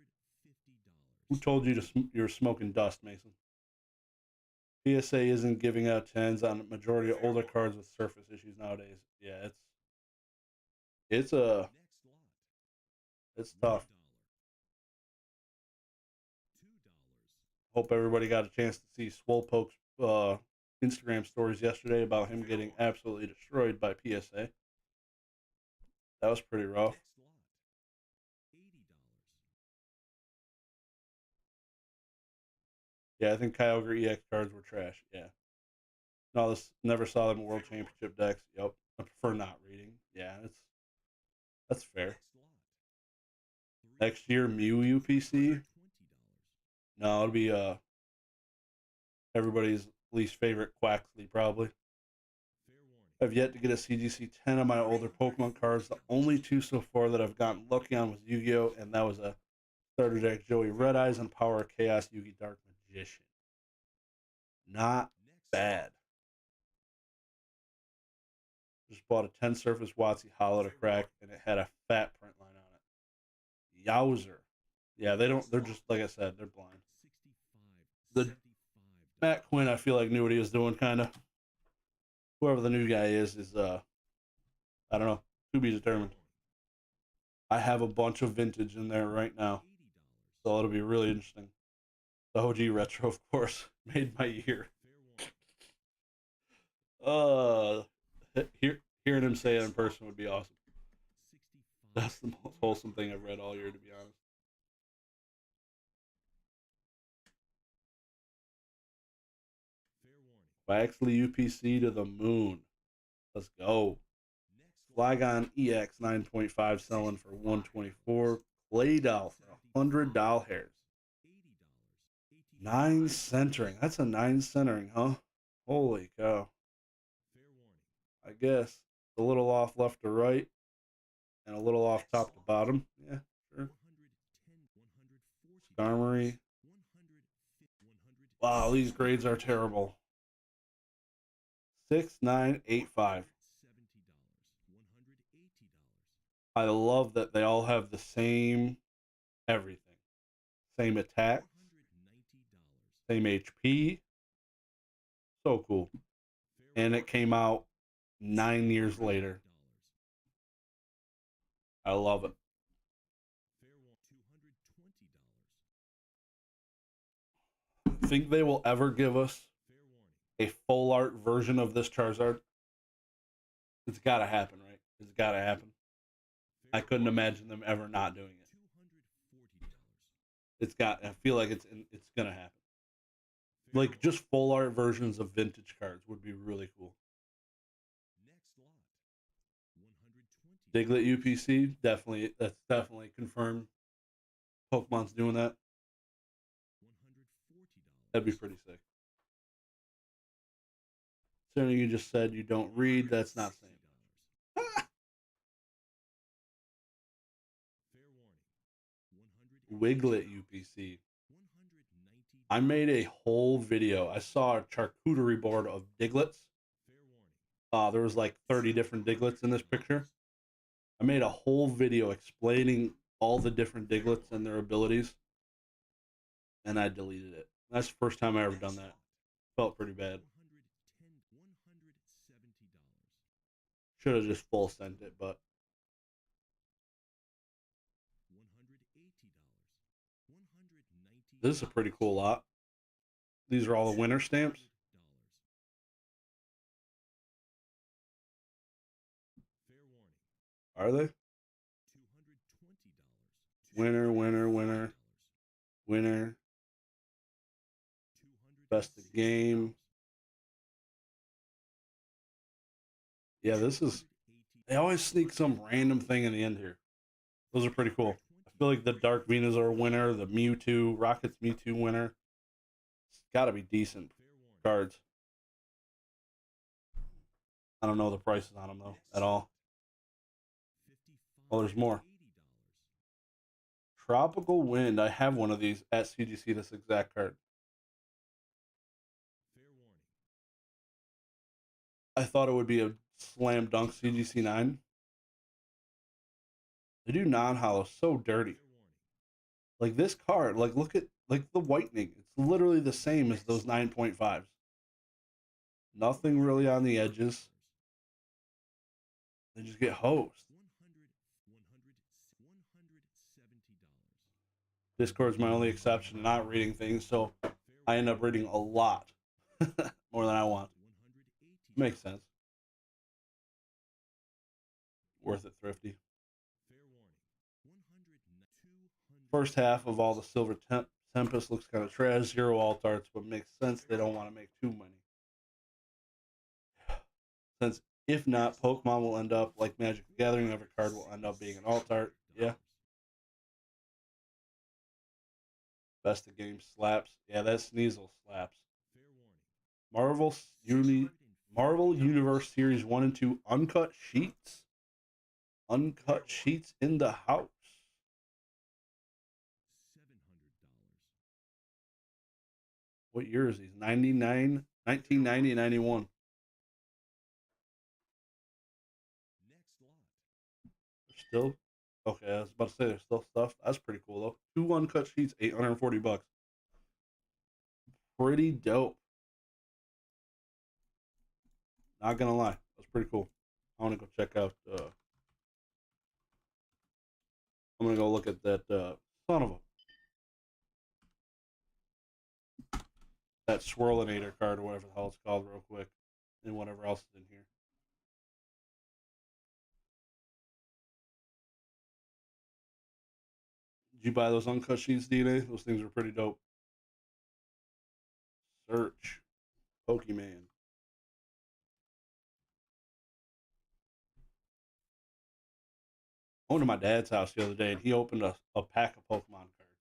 Who told you you're smoking dust, Mason? PSA isn't giving out 10s on the majority of older cards with surface issues nowadays. Yeah, it's a it's tough. Hope everybody got a chance to see Swolepoke's Instagram stories yesterday about him getting absolutely destroyed by PSA. That was pretty rough. Yeah, I think Kyogre EX cards were trash. Yeah. No, this never saw them in World Championship decks. Yep. I prefer not reading. Yeah, that's fair. Next year, Mew UPC. No, it'll be everybody's least favorite Quaxley probably. I've yet to get a CGC 10 on my older Pokemon cards. The only two so far that I've gotten lucky on was Yu-Gi-Oh! And that was a starter deck Joey Red Eyes and Power of Chaos Yugi Dark Magician. Not bad. Just bought a 10 surface WotC hollow to crack, and it had a fat print line on it. Yowzer. Yeah, they're just, like I said, they're blind. The Matt Quinn, I feel like, knew what he was doing, kind of. Whoever the new guy is, I don't know, to be determined. I have a bunch of vintage in there right now, so it'll be really interesting. The OG Retro, of course, made my year. Uh, hearing him say it in person would be awesome. That's the most wholesome thing I've read all year, to be honest. Waxley UPC to the moon. Let's go. Flygon EX 9.5 selling for 124. Clay doll for 100 doll hairs. 9 centering. That's a 9 centering, huh? Holy cow. I guess a little off left to right and a little off top to bottom. Yeah, sure. Skarmory. Wow, these grades are terrible. 6985. I love that they all have the same everything. Same attacks, same HP. So cool. And it came out 9 years later. I love it. Think they will ever give us a full art version of this Charizard? It's got to happen, right? It's got to happen. I couldn't imagine them ever not doing it. I feel like it's gonna happen. Like just full art versions of vintage cards would be really cool. Diglett UPC, definitely. That's definitely confirmed. Pokemon's doing that. That'd be pretty sick. Considering you just said you don't read, that's not saying much. Wiglet UPC. I made a whole video. I saw a charcuterie board of Digletts. There was like 30 different Digletts in this picture. I made a whole video explaining all the different Digletts and their abilities, and I deleted it. That's the first time I ever done that. Felt pretty bad. Should have just full sent it, but this is a pretty cool lot. These are all the winter stamps. Are they? Winner, winner, winner, winner. Best of game. Yeah, this is. They always sneak some random thing in the end here. Those are pretty cool. I feel like the Dark Venusaur winner, the Mewtwo, Rocket's Mewtwo winner. It's got to be decent cards. I don't know the prices on them though at all. Oh, there's more. Tropical Wind. I have one of these at CGC. This exact card. I thought it would be a slam dunk CGC 9. They do non-hollow so dirty. Like this card, like look at like the whitening. It's literally the same as those 9.5s. Nothing really on the edges. They just get hosed. Discord's my only exception to not reading things, so I end up reading a lot more than I want. Makes sense. Worth it, thrifty. First half of all the Silver Tempest looks kind of trash. 0 alt arts, but makes sense. They don't want to make too many. Since if not, Pokemon will end up like Magic the Gathering. Every card will end up being an alt art. Yeah. Best of game slaps. Yeah, that Sneasel slaps. Marvel Marvel Universe Series 1 and 2 uncut sheets. Uncut sheets in the house. What year is these? 99, 1990, 91. Still? Okay, I was about to say there's still stuff. That's pretty cool though. 2 uncut sheets, $840. Pretty dope. Not gonna lie, that's pretty cool. I want to go check out. I'm gonna go look at that son of a that Swirlinator card or whatever the hell it's called, real quick, and whatever else is in here. Did you buy those uncut sheets, DNA? Those things are pretty dope. Search Pokemon. I went to my dad's house the other day and he opened a pack of Pokemon cards.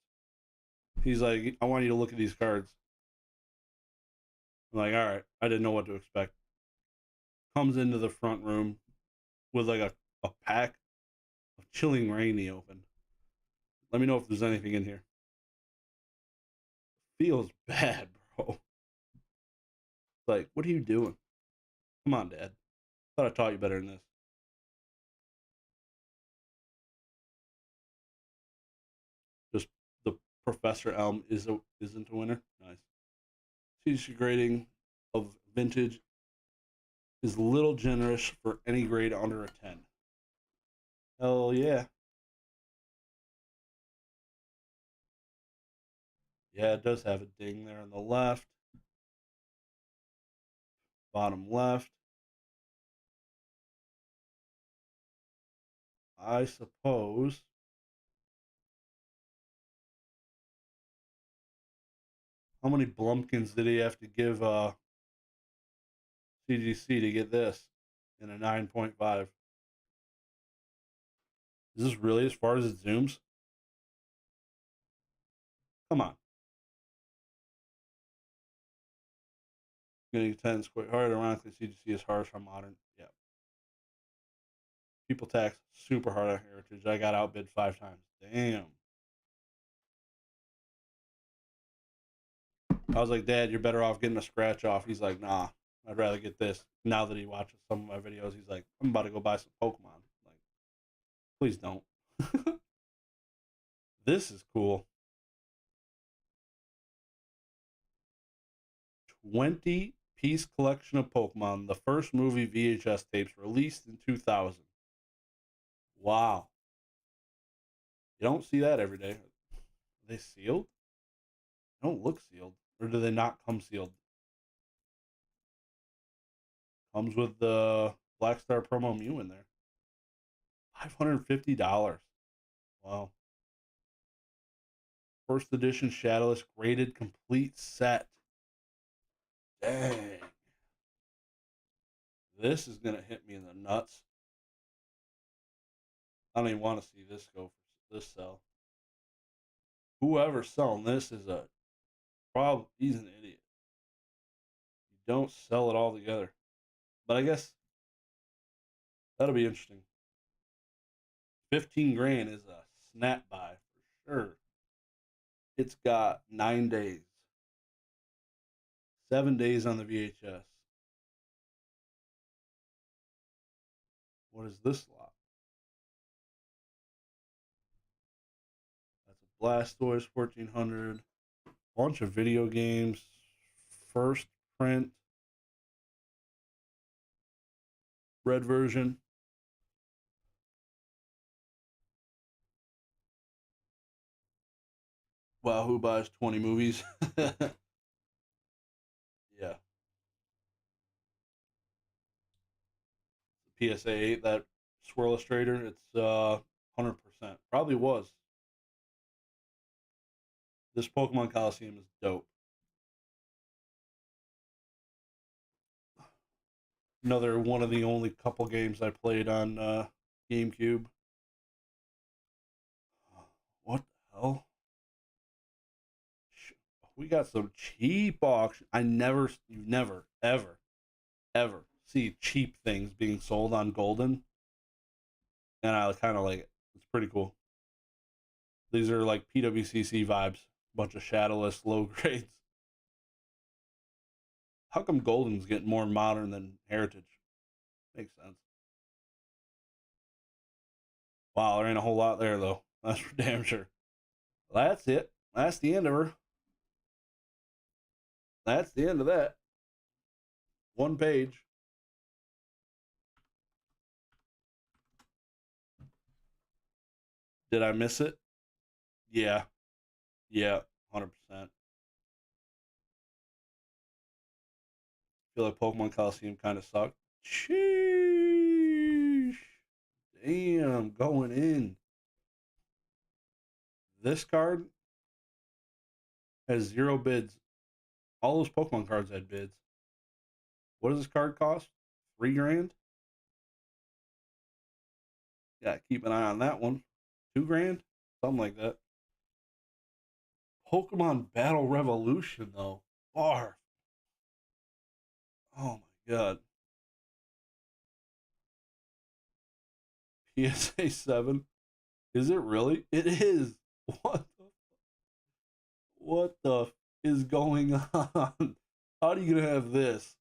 He's like, I want you to look at these cards. I'm like, all right. I didn't know what to expect. Comes into the front room with like a pack of Chilling Rain he opened. Let me know if there's anything in here. Feels bad, bro. Like, what are you doing? Come on, Dad. Thought I taught you better than this. Just the Professor Elm isn't a winner. Nice. CGC grading of vintage is little generous for any grade under a 10. Hell yeah. Yeah, it does have a ding there on the left. Bottom left. I suppose. How many Blumpkins did he have to give CGC to get this in a 9.5? Is this really as far as it zooms? Come on. Getting 10 is quite hard. Ironically, CGC is harsh on modern. Yeah. People tax super hard on Heritage. I got outbid 5 times. Damn. I was like, Dad, you're better off getting a scratch off. He's like, nah, I'd rather get this. Now that he watches some of my videos, he's like, I'm about to go buy some Pokemon. Like, Please don't. This is cool. 20-piece collection of Pokemon, the first movie VHS tapes released in 2000. Wow. You don't see that every day. Are they sealed? They don't look sealed. Or do they not come sealed? Comes with the Black Star promo Mew in there. $550. Wow. First edition Shadowless graded complete set. Dang. This is going to hit me in the nuts. I don't even want to see this go for this sell. Whoever's selling this is a problem. He's an idiot. You don't sell it all together. But I guess that'll be interesting. 15 grand is a snap buy for sure. It's got 9 days. 7 days on the VHS. What is this lot? That's a Blastoise 1400. Bunch of video games. First print. Red version. Wow, who buys 20 movies? Yeah. PSA 8, that Swirlistrator, it's 100%. Probably was. This Pokemon Coliseum is dope. Another one of the only couple games I played on GameCube. What the hell? We got some cheap auction. You never, ever, ever see cheap things being sold on Golden, and I kind of like it. It's pretty cool. These are like PWCC vibes. Bunch of shadowless low grades. How come Golden's getting more modern than Heritage? Makes sense. Wow, there ain't a whole lot there though. That's for damn sure. That's it. That's the end of her. That's the end of that. One page. Did I miss it? Yeah. Yeah. 100%. Feel like Pokemon Coliseum kind of sucked. Sheesh. Damn, going in. This card has 0 bids. All those Pokemon cards had bids. What does this card cost? 3 grand? Yeah, keep an eye on that one. 2 grand? Something like that. Pokemon Battle Revolution, though. Barf. Oh my god. PSA 7. Is it really? It is. What the is going on? How are you gonna have this?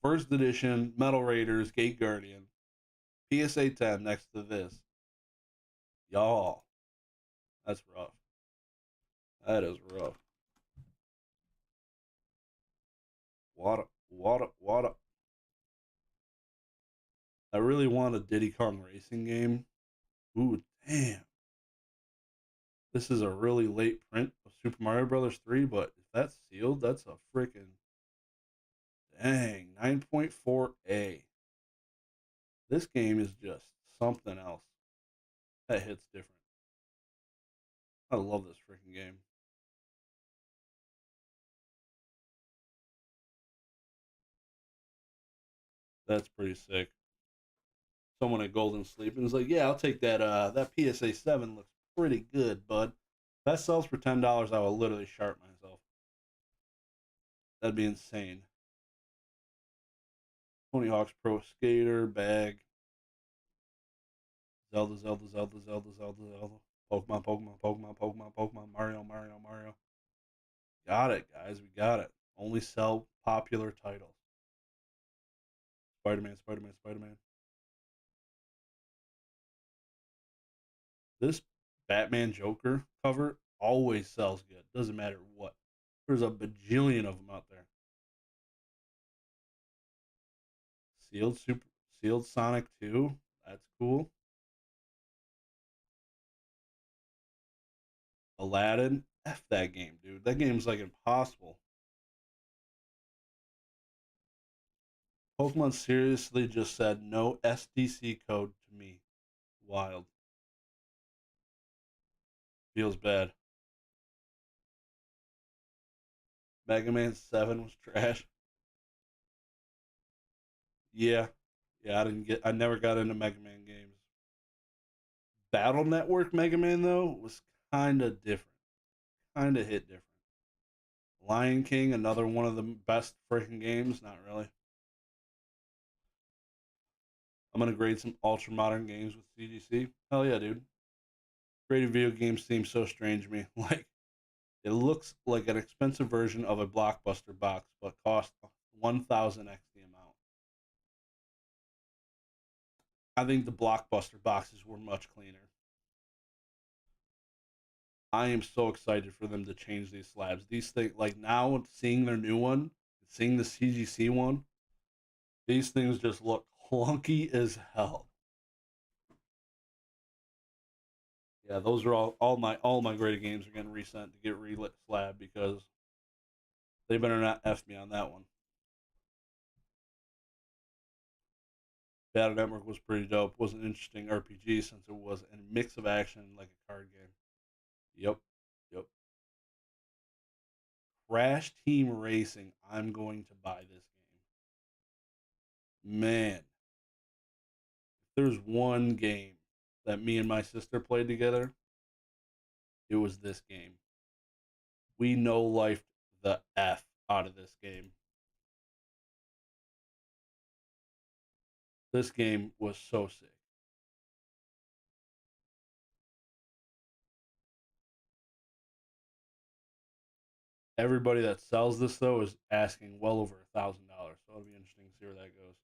First edition Metal Raiders Gate Guardian. PSA 10 next to this. Y'all. That's rough. That is rough. What? I really want a Diddy Kong racing game. Ooh, damn. This is a really late print of Super Mario Brothers 3, but if that's sealed, that's a freaking dang 9.4A. This game is just something else. That hits different. I love this freaking game. That's pretty sick. Someone at Golden Sleep and is like, "Yeah, I'll take that. That PSA 7 looks pretty good, bud. If that sells for $10, I will literally sharp myself. That'd be insane." Tony Hawk's Pro Skater bag. Zelda. Pokemon. Mario. Got it, guys. We got it. Only sell popular titles. Spider Man. This Batman Joker cover always sells good. Doesn't matter what. There's a bajillion of them out there. Sealed Super Sealed Sonic 2. That's cool. Aladdin. F that game, dude. That game's like impossible. Pokemon seriously just said no SDC code to me. Wild. Feels bad. Mega Man 7 was trash. Yeah. Yeah, I never got into Mega Man games. Battle Network Mega Man though was kind of different. Kind of hit different. Lion King, another one of the best freaking games. Not really. I'm gonna grade some ultra modern games with CGC. Hell yeah, dude. Graded video games seems so strange to me. Like it looks like an expensive version of a blockbuster box, but cost 1,000x the amount. I think the blockbuster boxes were much cleaner. I am so excited for them to change these slabs. These things, like now, seeing their new one, seeing the CGC one, these things just look clunky as hell. Yeah, those are all my graded games are getting resent to get relit slab because they better not f me on that one. Battle Network was pretty dope. Was an interesting RPG since it was a mix of action like a card game. Yep, yep. Crash Team Racing. I'm going to buy this game. Man, if there's one game that me and my sister played together, it was this game. We no lifed the F out of this game. This game was so sick. Everybody that sells this though is asking well over $1,000, so it'll be interesting to see where that goes.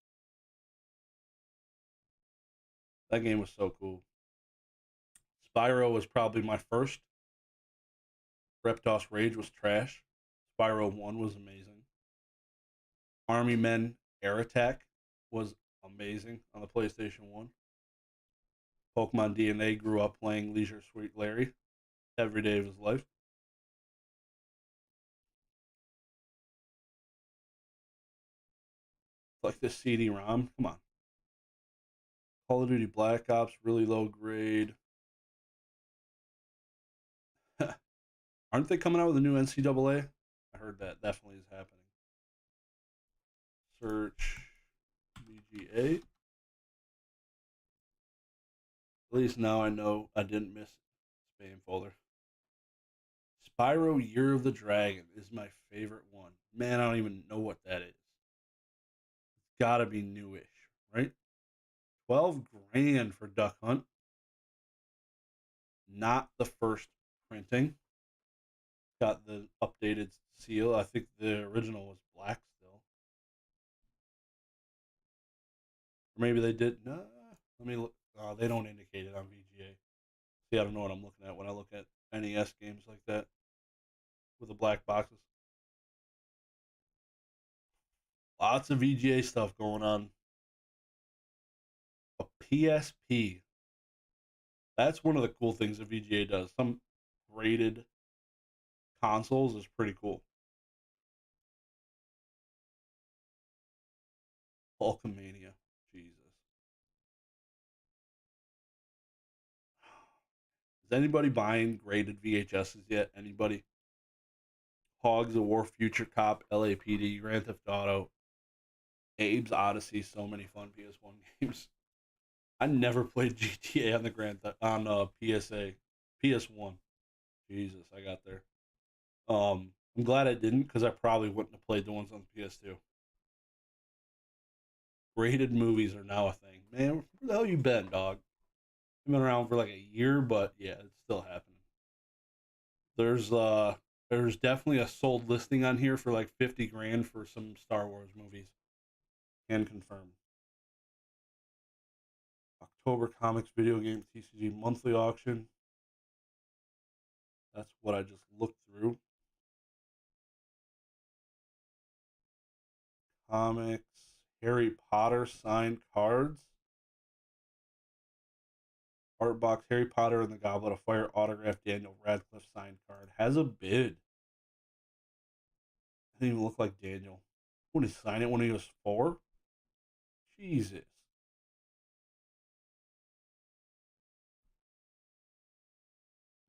That game was so cool. Spyro was probably my first. Reptos Rage was trash. Spyro 1 was amazing. Army Men Air Attack was amazing on the PlayStation 1. Pokemon DNA grew up playing Leisure Suite Larry every day of his life. Like the CD-ROM. Come on. Call of Duty Black Ops, really low grade. Aren't they coming out with a new NCAA? I heard that definitely is happening. Search VGA. At least now I know I didn't miss spam folder. Spyro Year of the Dragon is my favorite one. Man, I don't even know what that is. It's gotta be newish, right? 12 grand for Duck Hunt. Not the first printing. Got the updated seal. I think the original was black still. Or maybe they did. Nah, let me look. Oh, they don't indicate it on VGA. See, I don't know what I'm looking at when I look at NES games like that with the black boxes. Lots of VGA stuff going on. A PSP. That's one of the cool things that VGA does. Some graded consoles is pretty cool. Hulkamania. Jesus. Is anybody buying graded VHSs yet? Anybody? Hogs of War, Future Cop, LAPD, Grand Theft Auto, Abe's Odyssey. So many fun PS1 games. I never played GTA on the PSA, PS1. Jesus, I got there. I'm glad I didn't because I probably wouldn't have played the ones on the PS2. Graded movies are now a thing. Man, where the hell you been, dog? I've been around for like a year, but yeah, it's still happening. There's uh there's definitely a sold listing on here for like 50 grand for some Star Wars movies. Can confirm. October Comics Video Game TCG Monthly Auction. That's what I just looked through. Comics, Harry Potter signed cards. Art box, Harry Potter and the Goblet of Fire autographed Daniel Radcliffe signed card. Has a bid. Didn't even look like Daniel. When he signed it when he was 4? Jesus.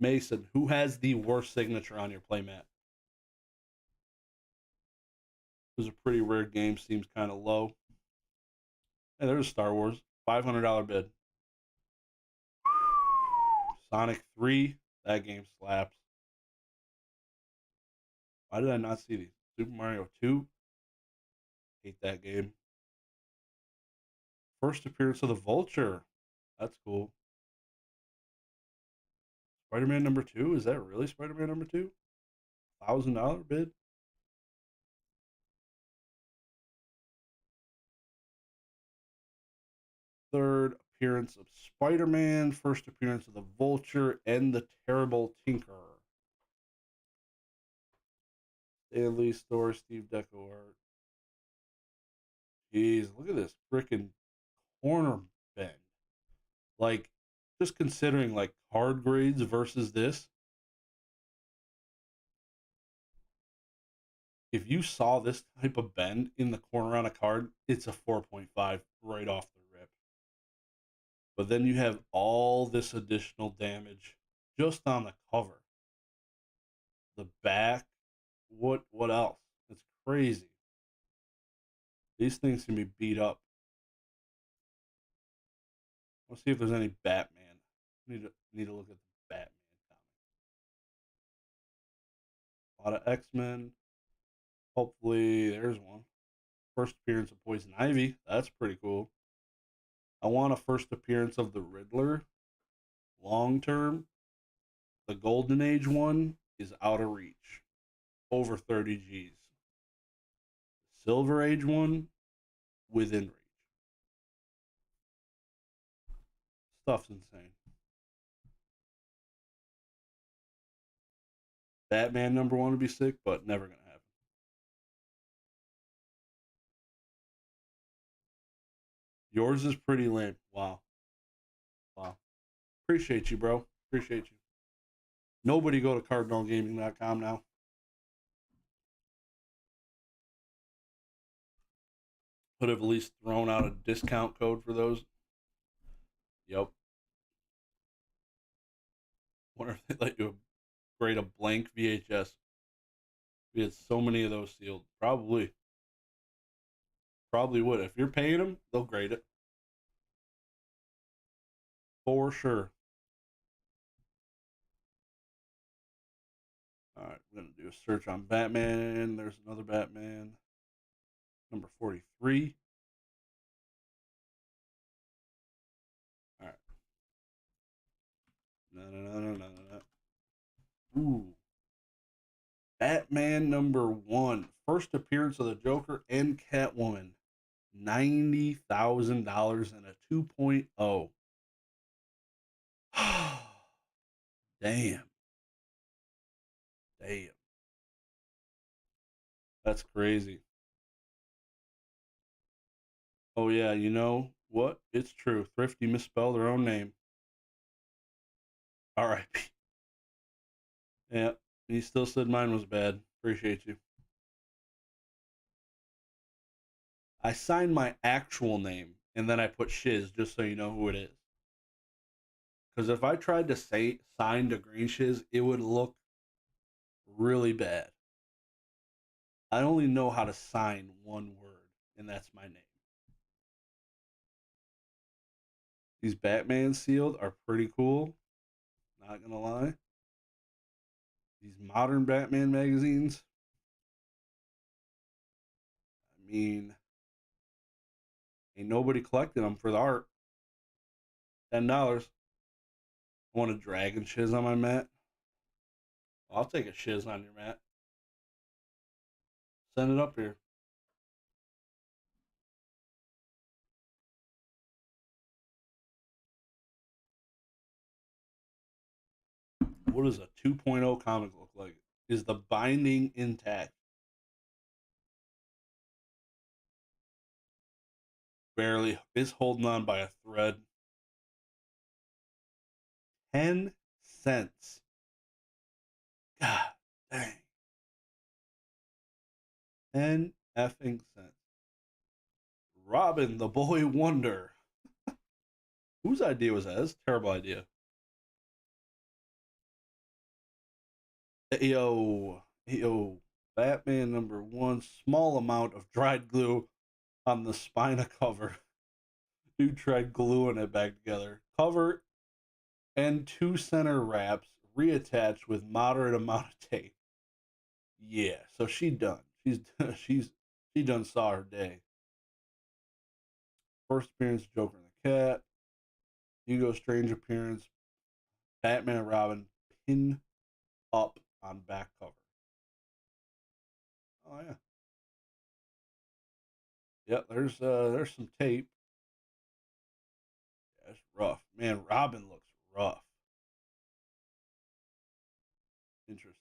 Mason, who has the worst signature on your playmat? It was a pretty rare game, seems kind of low. Hey, there's Star Wars. $500 bid. Sonic 3, that game slaps. Why did I not see these? Super Mario 2, hate that game. First appearance of the Vulture, that's cool. Spider-Man number 2, is that really Spider-Man number 2? $1,000 bid. Third appearance of Spider-Man, first appearance of the Vulture, and the Terrible Tinkerer. Stan Lee Store, Steve Deco art. Jeez, look at this freaking corner bend. Like, just considering like card grades versus this. If you saw this type of bend in the corner on a card, it's a 4.5 right off the rip. But then you have all this additional damage just on the cover. The back, what else? It's crazy. These things can be beat up. Let's see if there's any Batman. Need to look at the Batman comic. A lot of X-Men. Hopefully there's one. First appearance of Poison Ivy. That's pretty cool. I want a first appearance of the Riddler. Long term. The Golden Age one is out of reach. Over 30 G's. Silver Age one, within reach. Stuff's insane. Batman number 1 would be sick, but never gonna happen. Yours is pretty lame. Wow. Wow. Appreciate you, bro. Appreciate you. Nobody go to cardinalgaming.com now. Could have at least thrown out a discount code for those. Yep. Wonder if they let you grade a blank VHS. We had so many of those sealed. Probably. Probably would. If you're paying them, they'll grade it. For sure. Alright, we're going to do a search on Batman. There's another Batman. Number 43. Alright. No. Ooh. Batman number 1. First appearance of the Joker and Catwoman. $90,000 and a 2.0. Damn. Damn. That's crazy. Oh, yeah, you know what? It's true. Thrifty misspelled her own name. R.I.P. Yeah, he still said mine was bad. Appreciate you. I signed my actual name and then I put Shiz just so you know who it is. Because if I tried to say sign to Green Shiz, it would look really bad. I only know how to sign one word, and that's my name. These Batman sealed are pretty cool. Not gonna lie. These modern Batman magazines. I mean, ain't nobody collecting them for the art. $10. I want a dragon shiz on my mat. I'll take a shiz on your mat. Send it up here. What does a 2.0 comic look like? Is the binding intact? Barely. Is holding on by a thread. 10 cents. God dang. 10 effing cents. Robin, the boy wonder. Whose idea was that? That's a terrible idea. Yo, Batman number one. Small amount of dried glue on the spine of cover. Dude tried gluing it back together. Cover and two center wraps reattached with moderate amount of tape. Yeah, so she done. She done saw her day. First appearance, Joker and the Cat. Hugo Strange appearance. Batman and Robin pin up on back cover. Oh yeah. Yep, there's some tape. Yeah, it's rough. Man, Robin looks rough. Interesting.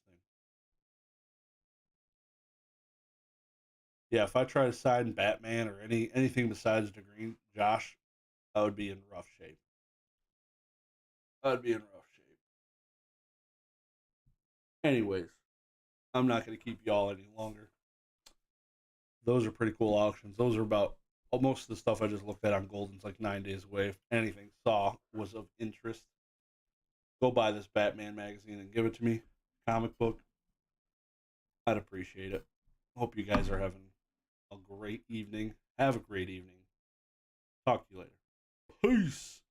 Yeah, if I try to sign Batman or anything besides the green Josh, I would be in rough shape. I'd be in rough shape. Anyways, I'm not going to keep y'all any longer. Those are pretty cool auctions. Those are about most of the stuff I just looked at on Golden's like 9 days away. If anything saw was of interest, go buy this Batman magazine and give it to me. Comic book. I'd appreciate it. Hope you guys are having a great evening. Have a great evening. Talk to you later. Peace.